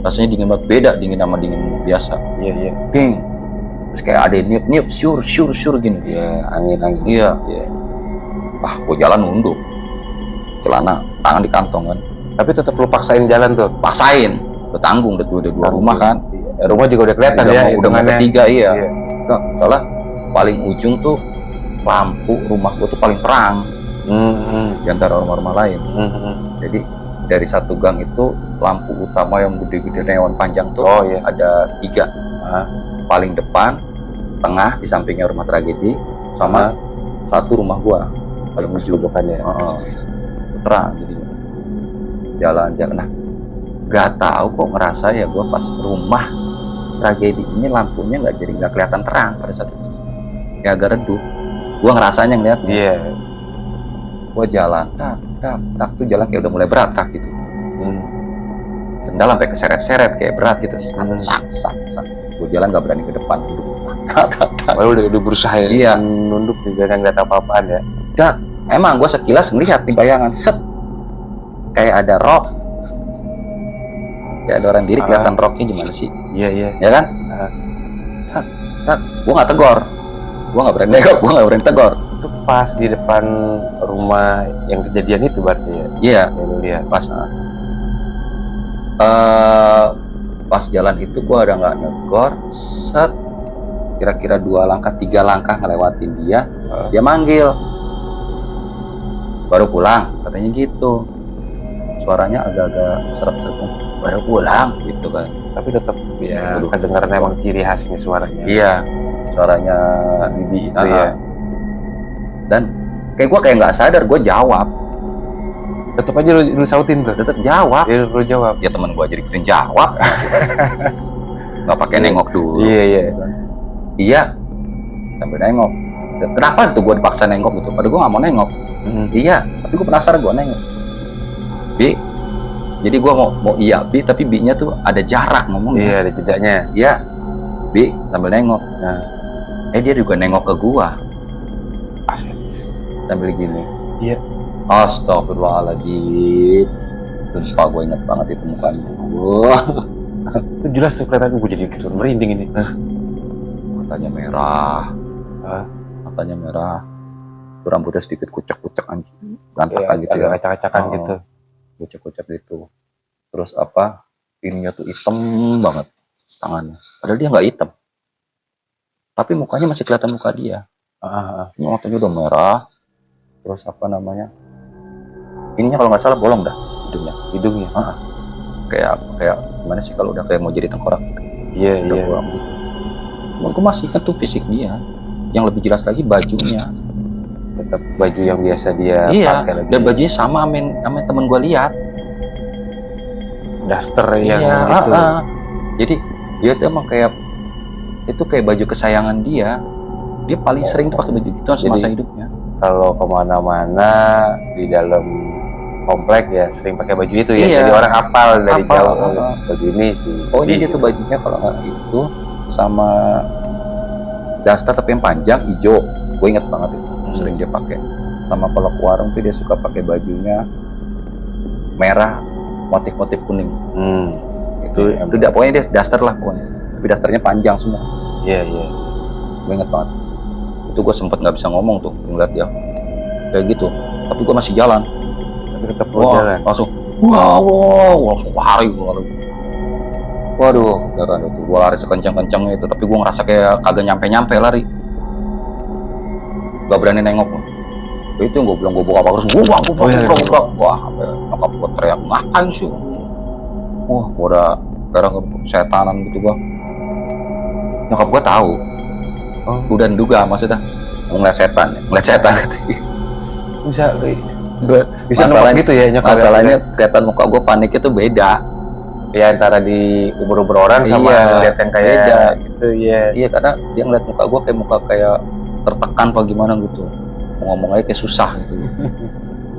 Rasanya dingin banget, beda dingin sama dingin biasa. Iya. Bing. Terus kayak ada niup syur gini. Iya, angin. Iya. Gua jalan nunduk. Celana, tangan di kantong kan. Tapi tetap lu paksain jalan tuh. Paksain. Udah tanggung, udah 2 rumah kan. Rumah juga udah kelihatan ya. Udah mau ketiga, iya. Nah, soalnya paling ujung tuh lampu rumah gua tuh paling terang. Di antara rumah-rumah lain. Jadi dari satu gang itu lampu utama yang gede-gede neon panjang tuh ada 3. Paling depan, tengah di sampingnya rumah tragedi, sama satu rumah gua paling ujung bukannya. Terang jadi jalan-jalan. Nah, nggak tahu kok ngerasa ya gua pas rumah tragedi ini lampunya nggak kelihatan terang pada saat itu. Ya agak redup. Gua ngerasanya ngeliat. Iya. Gua jalan, tak tuh jalan kayak udah mulai berat kaki gitu. Sendal sampai keseret-seret kayak berat gitu. Sak. Gua jalan nggak berani ke depan. Udah berusaha ya. Iya. Nunduk juga nggak tahu apa-apaan ya. Dak, emang gua sekilas ngelihat nih bayangan, set, kayak ada rok. Kayak ada orang diri, kelihatan roknya gimana sih? Iya. Ya kan? Tak, gua nggak tegor. Gua nggak berani tegor. Itu pas di depan rumah yang kejadian itu berarti ya? Iya. Ya, lu lihat. Pas jalan itu gua ada nggak negor, set, kira-kira 2 langkah 3 langkah ngelewatin dia, dia manggil, baru pulang katanya gitu, suaranya agak-agak seret-seret, baru pulang gitu kan. Tapi tetap ya kedengaran emang ciri khasnya suaranya. Iya, suaranya bibi itu ya. Dan kayak gue kayak nggak sadar, gue jawab. Tetap aja lu sautin tuh. Tetap jawab. Ya, lu jawab. Ya teman gue jadi ikutin jawab. Nggak pakai nengok dulu. Iya. Iya. Sambil nengok. Kenapa tuh gue dipaksa nengok gitu? Padahal gue nggak mau nengok. Iya. Tapi gue penasaran, gue nengok. Bi. Jadi gue mau iya Bi, tapi Bi-nya tuh ada jarak ngomongnya. Iya, ada jedanya. Iya. Bi sambil nengok. Nah. Dia juga nengok ke gue. Sambil gini. Iya. Astagfirullahaladzim. Sumpah gue inget banget itu mukanya. Itu jelas tuh kelihatan, gue jadi ikutan merinding ini. Matanya merah. Matanya merah. Rambutnya sedikit kucek-kucek anjing. Berantakan gitu ya. Acak-acakan gitu. Kucek-kucek gitu. Terus apa? Ininya tuh hitam banget tangannya. Padahal dia nggak hitam. Tapi mukanya masih kelihatan muka dia. Matanya udah merah. Terus apa namanya? Ininya kalau nggak salah bolong dah hidungnya. Kayak gimana sih kalau udah kayak mau jadi tengkorak gitu. Iya. Bolong gitu. Cuman gue masih ingat tuh fisik dia. Yang lebih jelas lagi bajunya. Tetap baju yang biasa dia pakai lagi. Dan bajunya sama sama temen gue lihat. Daster yang gitu. Jadi dia tuh emang kayak itu kayak baju kesayangan dia. Dia paling sering tuh pakai baju gitu semasa hidupnya. Kalau kemana-mana di dalam komplek ya sering pakai baju itu ya. Iya. Jadi orang hafal dari jauh baju ini sih. Ini dia tuh bajunya kalau nggak itu sama daster tapi yang panjang hijau. Gue inget banget itu sering dia pakai. Sama kalau ke warung tuh dia suka pakai bajunya merah motif-motif kuning. Itu tidak, pokoknya dia daster lah pokoknya. Tapi dasternya panjang semua. Iya. Gue inget banget. Itu gue sempet nggak bisa ngomong tuh ngeliat dia kayak gitu. Tapi gue masih jalan. Tapi tetap jalan. Langsung langsung lari. Waduh, beneran itu. Gue lari sekencang-kencangnya itu. Tapi gue ngerasa kayak kagak nyampe-nyampe lari. Gak berani nengok. Itu yang gue bilang, gue buka terus. Wah, sampai nyokap gue teriak, ngapain sih? Wah, gue udah darah setanan gitu gue. Nyokap gue tahu. Udah duga maksudnya. Ngeliat setan katanya. Bisa nengok gitu ya nyokap. Masalahnya setan muka gue paniknya tuh beda. Ya antara di ubur-ubur orang sama Iya, ngeliat yang kayak beda. gitu ya. Iya, karena dia ngeliat muka gue kayak muka kayak tertekan apa gimana gitu, mau ngomong aja kayak susah gitu.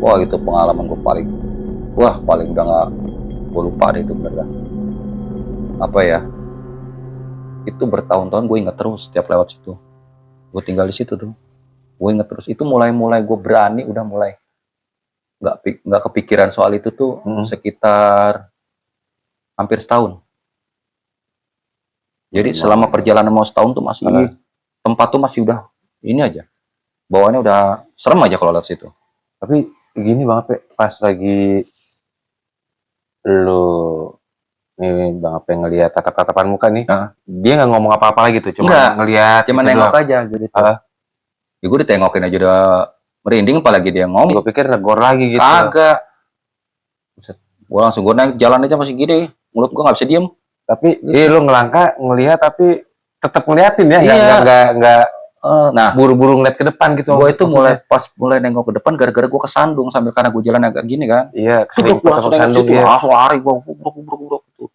Wah, itu pengalaman gue paling udah nggak, gue lupa deh itu bener dah. Apa ya, itu bertahun-tahun gue inget terus setiap lewat situ. Gue tinggal di situ tuh, gue inget terus. Itu mulai gue berani, udah mulai nggak kepikiran soal itu tuh sekitar hampir setahun. Jadi selama perjalanan mau setahun tuh masih tempat tuh masih udah ini aja, bawaannya udah serem aja kalau lewat situ. Tapi gini Bang Ape, pas lagi lu nih Bang Ape ngelihat tatap-tatapan muka nih, dia nggak ngomong apa-apa lagi tuh, cuma ngelihat, cuma gitu nengok doang. aja gitu. Ya gue ditengokin aja udah merinding, apalagi dia ngomong. Gue pikir negor lagi gitu. Kagak. Gue langsung, gue naik jalan aja masih gini, mulut gue nggak bisa diem. Tapi lu ngelangkah ngelihat tapi tetap ngeliatin ya, Iya. nggak Nah, buru-buru ngeliat ke depan gitu. gue itu mulai nengok ke depan gara-gara gue kesandung sambil karena gue jalan agak gini kan. Iya, Gue kesandung langsung ya. langsung lari gue gitu.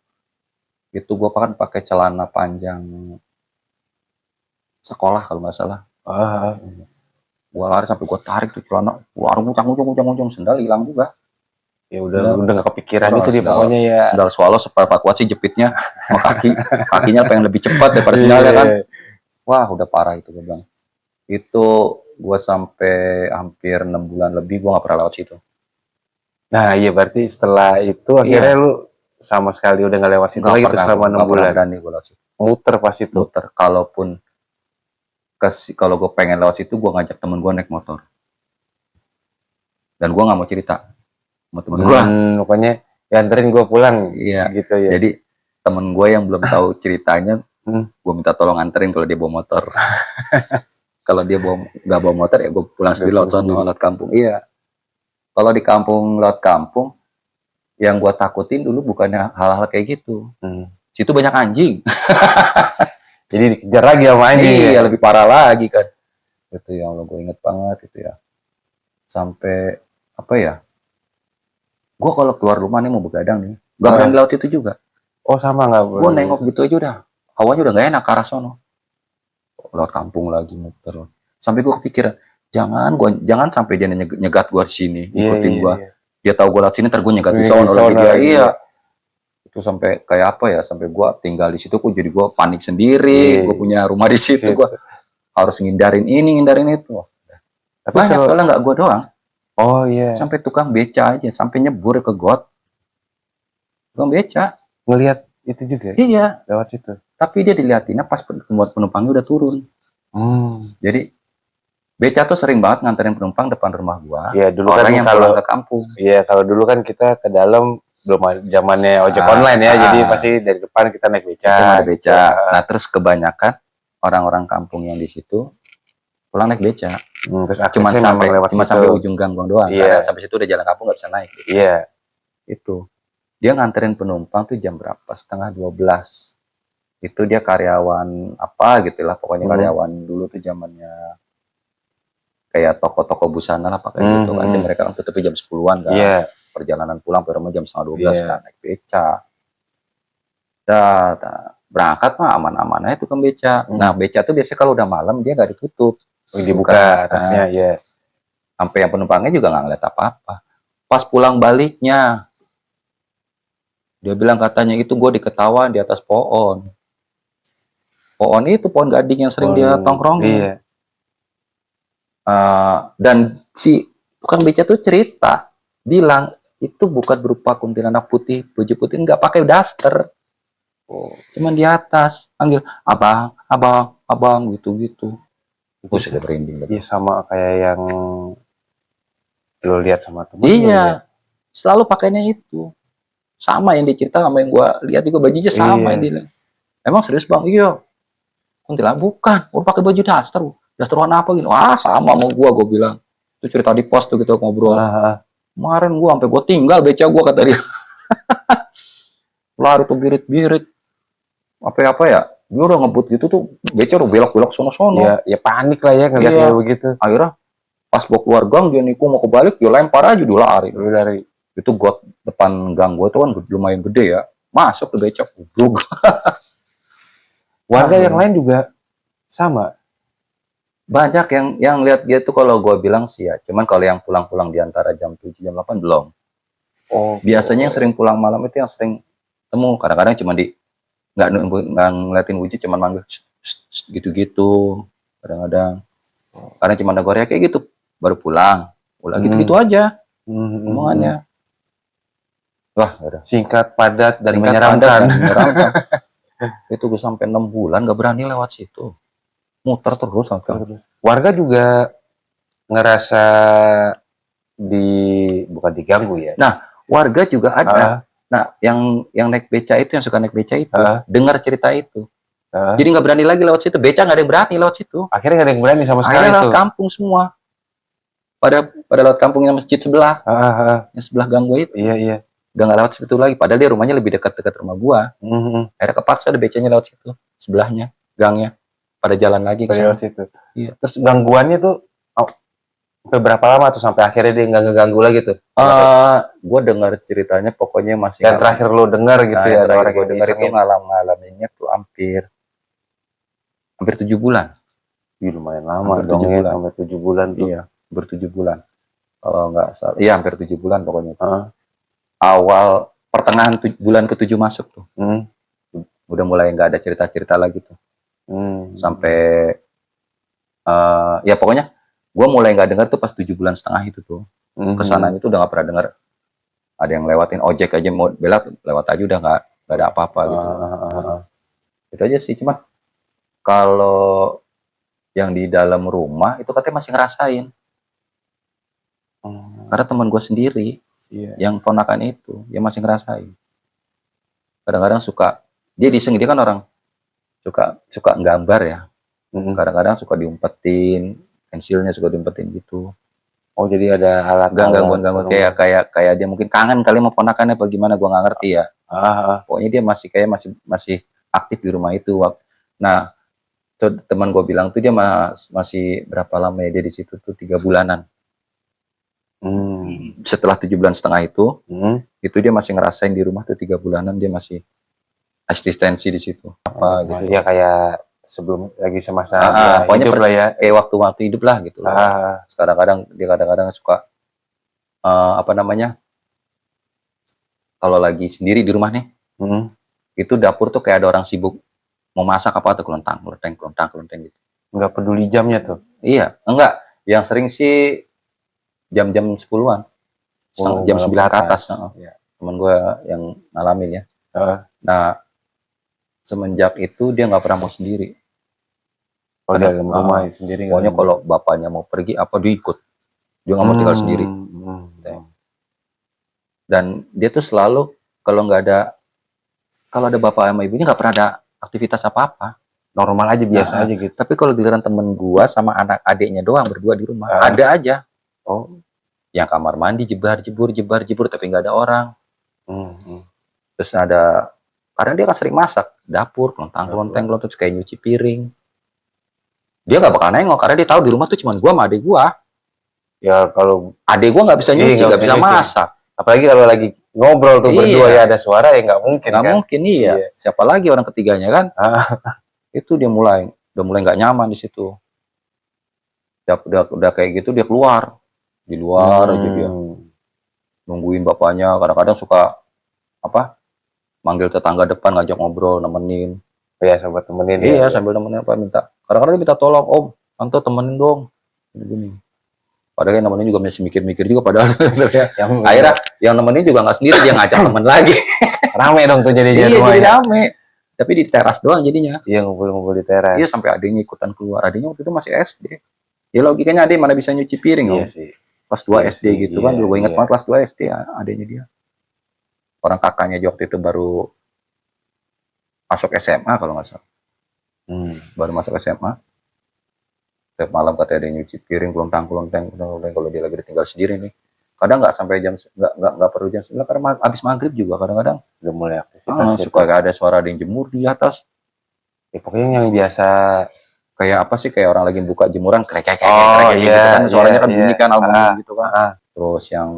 Itu gue kan pakai celana panjang sekolah kalau nggak salah. Gue lari sampai gue tarik tuh celana, keluar ujung sendal hilang juga. Ya udah nggak kepikiran itu dia pokoknya ya. Sendal swallow seberapa kuat sih jepitnya sama kakinya pengen lebih cepat daripada sendalnya kan. Wah, udah parah itu gue bilang. Itu gue sampai hampir 6 bulan lebih gue nggak pernah lewat situ. Nah iya, berarti setelah itu akhirnya lu sama sekali udah nggak lewat situ lagi tuh selama 6 bulan. Berani gue lewat situ. Muter pas itu. Muter. Kalau gue pengen lewat situ, gue ngajak temen gue naik motor. Dan gue nggak mau cerita sama temen gue. Pokoknya ya anterin gue pulang. Iya. Gitu ya. Jadi temen gue yang belum tahu ceritanya, gue minta tolong anterin kalau dia bawa motor. Kalau dia nggak bawa motor ya gue pulang sendiri lewat kampung. Iya. Kalau di kampung lewat kampung, yang gue takutin dulu bukannya hal-hal kayak gitu. Situ banyak anjing. Jadi dikejar lagi sama anjing. Iya, lebih parah lagi kan. Itu yang lo gue inget banget itu ya. Sampai apa ya? Gue kalau keluar rumah nih mau begadang nih, gak berani lewat situ juga. Oh sama nggak? Gue nengok gitu aja udah, hawanya udah gak enak ke arah sono. Lewat kampung lagi muter. Sampai gue kepikiran, jangan sampai dia nyegat gue di sini, ikutin gue. Dia tahu gue lewat sini, ntar gue nyegat di sono lagi dia. Iya. Itu sampai kayak apa ya? Sampai gue tinggal di situ, jadi gue panik sendiri. Gue punya rumah di situ, gue harus ngindarin ini, ngindarin itu. Tapi banyak soalnya nggak gue doang. Oh iya. Sampai tukang beca aja, sampai nyebur ke got. Tukang beca. Ngelihat itu juga? Iya. Lewat situ? Tapi dia dilihatinnya pas penumpangnya udah turun. Jadi beca tuh sering banget nganterin penumpang depan rumah gua. Iya, dulu orang kan yang pulang ke kampung. Iya, kalau dulu kan kita ke dalam belum zamannya ojek online ya, jadi pasti dari depan kita naik beca. Nah, terus kebanyakan orang-orang kampung yang di situ pulang naik beca. Terus cuma sampai ujung gang doang. Karena sampai situ udah jalan kampung nggak bisa naik. Gitu. Iya. Itu. Dia nganterin penumpang tuh jam berapa? 11:30. Itu dia karyawan apa gitu lah, pokoknya karyawan dulu tuh zamannya kayak toko-toko busana lah pakai gitu kan. Mereka kan tutupnya jam 10-an kan. Perjalanan pulang ke rumah jam 11:30 kan naik beca. Berangkat mah aman-aman aja tukang beca. Nah, beca tuh biasanya kalau udah malam dia nggak ditutup. Dibuka atasnya, ya. Sampai yang penumpangnya juga nggak ngeliat apa-apa. Pas pulang baliknya, dia bilang katanya itu gue diketawain di atas pohon. Pohon itu pohon gading yang sering dia tongkrongin. Iya. Dan si tukang beca tuh cerita, bilang itu bukan berupa kuntilanak putih, baju putih, nggak pakai daster. Cuman di atas, panggil abang, abang, abang, gitu-gitu. Gue sudah merinding. Iya, sama kayak yang lo lihat sama temen. Iya, selalu pakainya itu. Sama yang dicerita sama yang gue lihat juga, bajunya sama yang dia. Emang serius bang? Iya. Kuntilanak bukan, gue pakai baju daster. Daster warna apa gitu? Sama mau gue bilang. Itu cerita di pos tuh kita ngobrol. Kemarin gue sampai gue tinggal beca gue kata dia. Lari tuh birit-birit. Apa ya? Dia udah ngebut gitu tuh, beca udah belok-belok sono-sono. Ya panik lah ya ngeliat kayak begitu. Akhirnya pas gue keluar gang, dia niku mau kebalik, dia lempar aja, dia lari. Itu got depan gang gue tuh kan lumayan gede ya. masuk tuh becak. Blug. Warga yang lain juga sama. Banyak yang lihat dia tuh kalau gue bilang sih ya. Cuman kalau yang pulang-pulang di antara jam 7 jam 8 belum. Oh, Biasanya yang sering pulang malam itu yang sering temu. Kadang-kadang cuma nggak ngeliatin wujud, cuman manggil gitu-gitu. Kadang-kadang karena cuma negor ya kayak gitu, baru pulang gitu-gitu aja omongannya. Wah, singkat, padat, dan singkat, menyeramkan. padat, dan menyeramkan. Itu gue sampai 6 bulan gak berani lewat situ, muter terus. Warga juga ngerasa bukan diganggu ya. Nah, warga juga ada. Nah, yang naik beca itu, yang suka naik beca itu, dengar cerita itu. Jadi nggak berani lagi lewat situ. Beca nggak ada yang berani lewat situ. Akhirnya nggak ada yang berani sama sekali. Akhirnya lewat kampung semua. Pada lewat kampungnya masjid sebelah. Yang sebelah gang gue itu. Iya. Udah nggak lewat situ lagi. Padahal dia rumahnya lebih dekat rumah gua. Akhirnya kepaksa ada becanya lewat situ. Sebelahnya, gangnya. Pada jalan lagi ke lewat situ. Iya. Terus gangguannya tuh berapa lama tuh sampai akhirnya dia nggak ngeganggu lagi tuh? Gue dengar ceritanya pokoknya masih. Dan terakhir lo dengar gitu ya? Terakhir gue dengar itu ngalaminnya tuh hampir 7 bulan. Ih, lumayan lama dong ya, hampir 7 bulan tuh. Iya, hampir 7 bulan. Kalau nggak salah, iya hampir 7 bulan pokoknya. Awal pertengahan bulan ke-7 masuk tuh. Udah mulai nggak ada cerita-cerita lagi tuh. Sampai ya pokoknya gue mulai nggak dengar tuh pas 7,5 bulan itu tuh. Kesananya tuh udah nggak pernah dengar ada yang lewatin ojek aja mau belok lewat aja udah nggak ada apa-apa gitu. Itu aja sih. Cuma kalau yang di dalam rumah itu katanya masih ngerasain. Karena teman gue sendiri yang ponakan itu, dia masih ngerasain. Kadang-kadang suka, dia kan orang suka nggambar ya. Kadang-kadang suka diumpetin, pensilnya suka diumpetin gitu. Oh, jadi ada alat gangguan kayak dia mungkin kangen kali sama ponakannya apa gimana, gue nggak ngerti ya. Pokoknya dia masih aktif di rumah itu. Nah, teman gue bilang tuh dia masih berapa lama ya dia di situ tuh 3 bulanan. Setelah 7,5 bulan itu dia masih ngerasain di rumah tuh 3 bulanan dia masih asistensi di situ. Apa gitu ya, kayak sebelum lagi semasa pokoknya hidup lah ya, kayak waktu hidup lah gitu lah. Kadang-kadang suka apa namanya, kalau lagi sendiri di rumah nih, itu dapur tuh kayak ada orang sibuk mau masak apa tuh, kelentang gitu. Nggak peduli jamnya tuh? Iya, enggak. Yang sering sih jam-jam 10-an. Jam 9 ke atas. Temen gue yang ngalamin ya. Nah, semenjak itu dia nggak pernah mau sendiri. Dalam rumah sendiri. Pokoknya kalau bapaknya mau pergi apa dia ikut. Dia nggak mau tinggal sendiri. Dan dia tuh selalu kalau ada bapak sama ibunya nggak pernah ada aktivitas apa-apa. Normal aja, biasa aja gitu. Tapi kalau giliran temen gua sama anak adiknya doang berdua di rumah, ada aja. Yang kamar mandi jebar-jebur tapi nggak ada orang. Terus ada, karena dia kan sering masak, dapur kelontang terus kayak nyuci piring. Dia nggak bakal nengok karena dia tahu di rumah tuh cuma gua sama adik gua. Ya kalau adik gua nggak bisa nyuci, nggak bisa masak. Apalagi kalau lagi ngobrol tuh berdua ya ada suara ya nggak mungkin. Nggak mungkin, iya. Siapa lagi orang ketiganya kan? Itu dia udah mulai nggak nyaman di situ. Udah kayak gitu dia keluar. Di luar aja dia nungguin bapaknya. Kadang-kadang suka manggil tetangga depan, ngajak ngobrol, nemenin. Ya, sambil temenin. Iya, sambil nemenin minta. Kadang-kadang minta tolong, Om, tante temenin dong. Gini. Padahal yang nemenin juga masih mikir-mikir juga padahal. Akhirnya yang nemenin juga nggak sendiri, dia ngajak temen lagi. Rame dong tuh jadinya. Iya, jadi rame. Tapi di teras doang jadinya. Iya, ngumpul-ngumpul di teras. Iya, sampai adiknya ikutan keluar. Adiknya waktu itu masih SD. Ya logikanya adik mana bisa nyuci piring. Iya sih. Kelas 2 SD gitu kan. Dulu gue ingat banget kelas 2 SD adiknya dia. Orang kakaknya waktu itu baru masuk SMA kalau nggak salah. Baru masuk SMA. Setiap malam katanya dia nyuci piring, kelontang kalau dia lagi tinggal sendiri nih. Kadang nggak sampai nggak perlu jam 9 karena habis maghrib juga kadang-kadang udah mulai aktivitas. Suka ada suara ada yang jemur di atas. Ya, pokoknya yang biasa kayak apa sih, kayak orang lagi buka jemuran krek gitu kan, suaranya kan bunyi kan aluminium gitu kan. Terus yang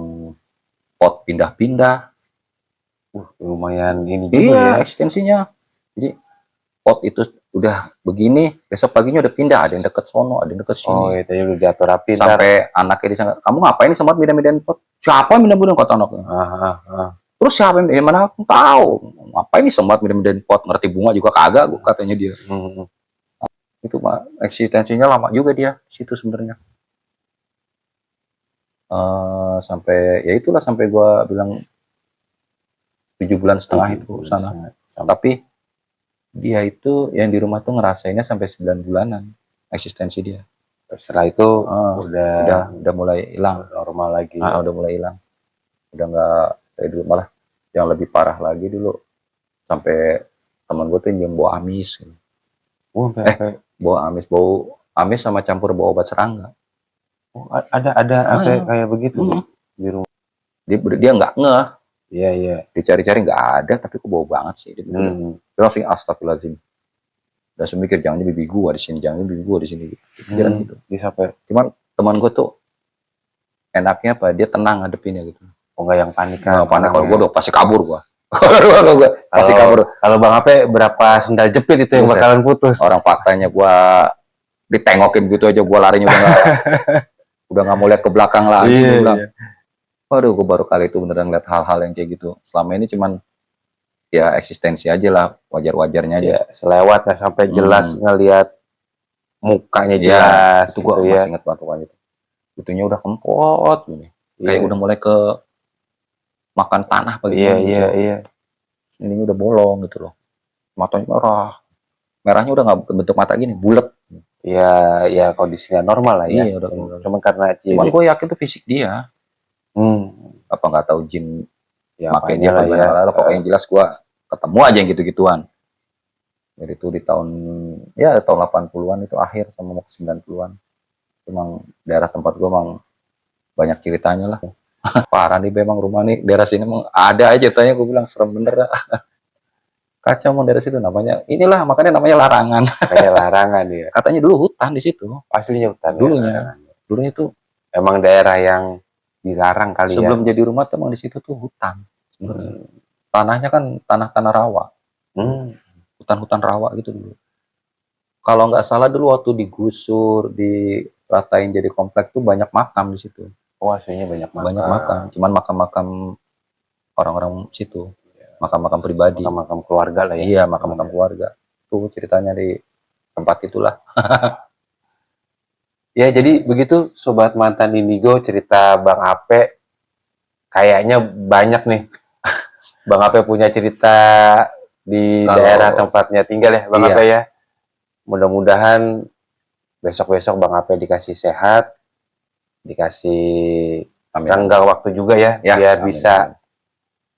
pot pindah-pindah Lumayan ini juga Iya, ya. ekstensinya. Jadi pot itu udah begini, besok paginya udah pindah, ada yang deket sono, ada yang deket Oh, sini. itu udah diatur rapi ntar. Sampai anaknya disangka, kamu ngapain sempat pindah-pindahin pot? Siapa yang pindah-pindahin kata anaknya? Ah. Terus siapa yang mana aku tahu? Ngapain nih sempat pindah-pindahin pot? Ngerti bunga juga kagak, katanya dia. Hmm. Itu mah eksistensinya lama juga dia di situ sebenarnya. Sampai ya itulah sampai gua bilang 7,5 bulan itu sana. Tapi dia itu yang di rumah tuh ngerasainnya sampai 9 bulanan eksistensi dia. Setelah itu Udah mulai hilang, normal lagi. udah mulai hilang. Udah nggak kayak dulu, malah yang lebih parah lagi dulu sampai teman gue tuh nyium bau amis gitu. Bau amis sama campur bau obat serangga. Ada kayak begitu di rumah. Dia nggak ngeh. Iya. Dicari-cari nggak ada, tapi kok bau banget sih. Dia langsung astagfirullahaladzim. Langsung mikir jangan bibi gua di sini, jangan bibi gua di sini. Pikiran gitu. Cuman teman gue tuh enaknya apa? Dia tenang ngadepinnya gitu. Oh, nggak yang panik Nggak kan? panik, kalau gue udah pasti kabur gua. Kalau gue pasti kabur. Kalau Bang Ape berapa sendal jepit itu yang bakalan putus? Orang faktanya gua ditengokin gitu aja, gua larinya udah nggak mau lihat ke belakang lagi. Iya. Waduh, gue baru kali itu beneran lihat hal-hal yang kayak gitu. Selama ini cuman ya eksistensi aja lah, wajar-wajarnya aja. Ya, selewat nggak sampai jelas ngelihat mukanya jelas. Itu gue gitu masih ingat banget waktu itu. Itunya udah kempot gini. Kayak udah mulai ke makan tanah pagi. Iya. Ini udah bolong gitu loh. Matanya merah. Merahnya udah nggak bentuk mata gini, bulat. Ya kondisi nggak normal lah ya. Iya, udah. Cuman gue yakin tuh fisik dia. Apa nggak tahu jin ya, makanya lah ya. Pokoknya yang jelas gue ketemu aja yang gitu-gituan. Jadi itu di tahun 80-an itu akhir sama mau ke 90-an. Memang daerah tempat gue memang banyak ceritanya lah. Parah nih memang rumah nih, daerah sini memang ada aja ceritanya, gue bilang serem bener. Kacau mau daerah situ namanya. Inilah makanya namanya larangan. Kayak larangan ya. Katanya dulu hutan di situ. Aslinya hutan. Dulunya tuh emang daerah yang dilarang kali sebelum jadi rumah tuh emang di situ tuh hutan. Tanahnya kan tanah-tanah rawa. Hutan-hutan rawa gitu dulu. Kalau nggak salah dulu waktu digusur, diratain jadi komplek tuh banyak makam di situ. Oh, aslinya banyak makam. Cuman makam-makam orang-orang situ. Makam-makam pribadi. Makam keluarga lah ya. Iya, makam-makam keluarga. Tuh ceritanya di tempat itulah. Ya, jadi begitu Sobat Mantan Indigo, cerita Bang Ape. Kayaknya banyak nih. Bang Ape punya cerita di daerah tempatnya tinggal ya, Bang Ape ya. Mudah-mudahan besok-besok Bang Ape dikasih sehat, dikasih renggang waktu juga ya biar bisa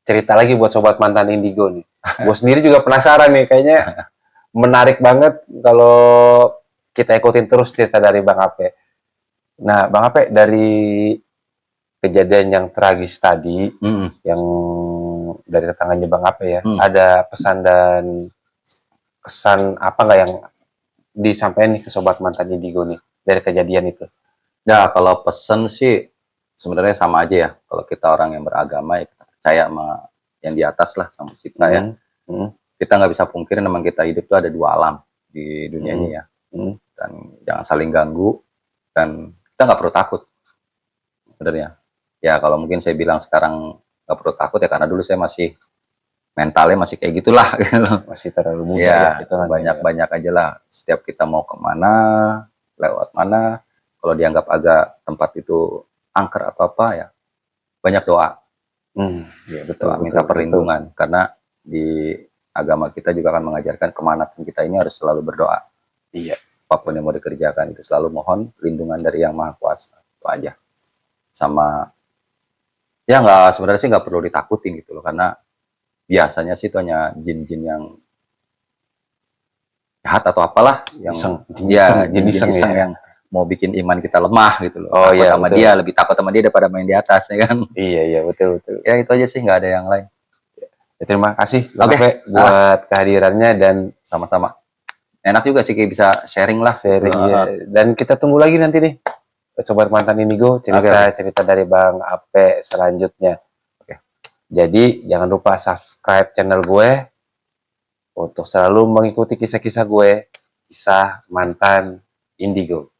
cerita lagi buat Sobat Mantan Indigo nih. Gue sendiri juga penasaran nih, kayaknya menarik banget kalau kita ikutin terus cerita dari Bang Ape. Nah, Bang Ape, dari kejadian yang tragis tadi, yang dari tetangganya Bang Ape ya, ada pesan dan kesan apa nggak yang disampaikan nih ke Sobat Mantan Indigo nih dari kejadian itu? Ya, kalau pesan sih sebenarnya sama aja ya. Kalau kita orang yang beragama ya kita percaya sama yang di atas lah, sama Cipta ya. Kita nggak bisa pungkiri memang kita hidup tuh ada dua alam di dunia ini ya. Dan jangan saling ganggu, dan kita nggak perlu takut sebenarnya. Ya kalau mungkin saya bilang sekarang nggak perlu takut ya karena dulu saya masih mentalnya masih kayak gitulah. Masih terlalu muda ya. Gitu Banyak aja lah. Setiap kita mau kemana, lewat mana, kalau dianggap agak tempat itu angker atau apa ya, banyak doa. Ya, betul, minta perlindungan. Karena di agama kita juga akan mengajarkan kemana pun kita ini harus selalu berdoa. Iya. Apapun yang mau dikerjakan itu selalu mohon perlindungan dari Yang Maha Kuasa. Itu aja. Sama ya sebenarnya sih nggak perlu ditakutin gitu loh, karena biasanya sih itu hanya jin-jin yang jahat atau apalah yang jin iseng yang mau bikin iman kita lemah gitu loh. Takut sama dia, lebih takut sama dia daripada main di atas ya kan. Iya betul. Ya itu aja sih, nggak ada yang lain. Ya, terima kasih Bang Ape buat kehadirannya, dan sama-sama. Enak juga sih kayak bisa sharing ya. Dan kita tunggu lagi nanti nih Sobat Mantan Indigo cerita dari Bang Ape selanjutnya. Jadi jangan lupa subscribe channel gue untuk selalu mengikuti kisah-kisah gue, kisah mantan indigo.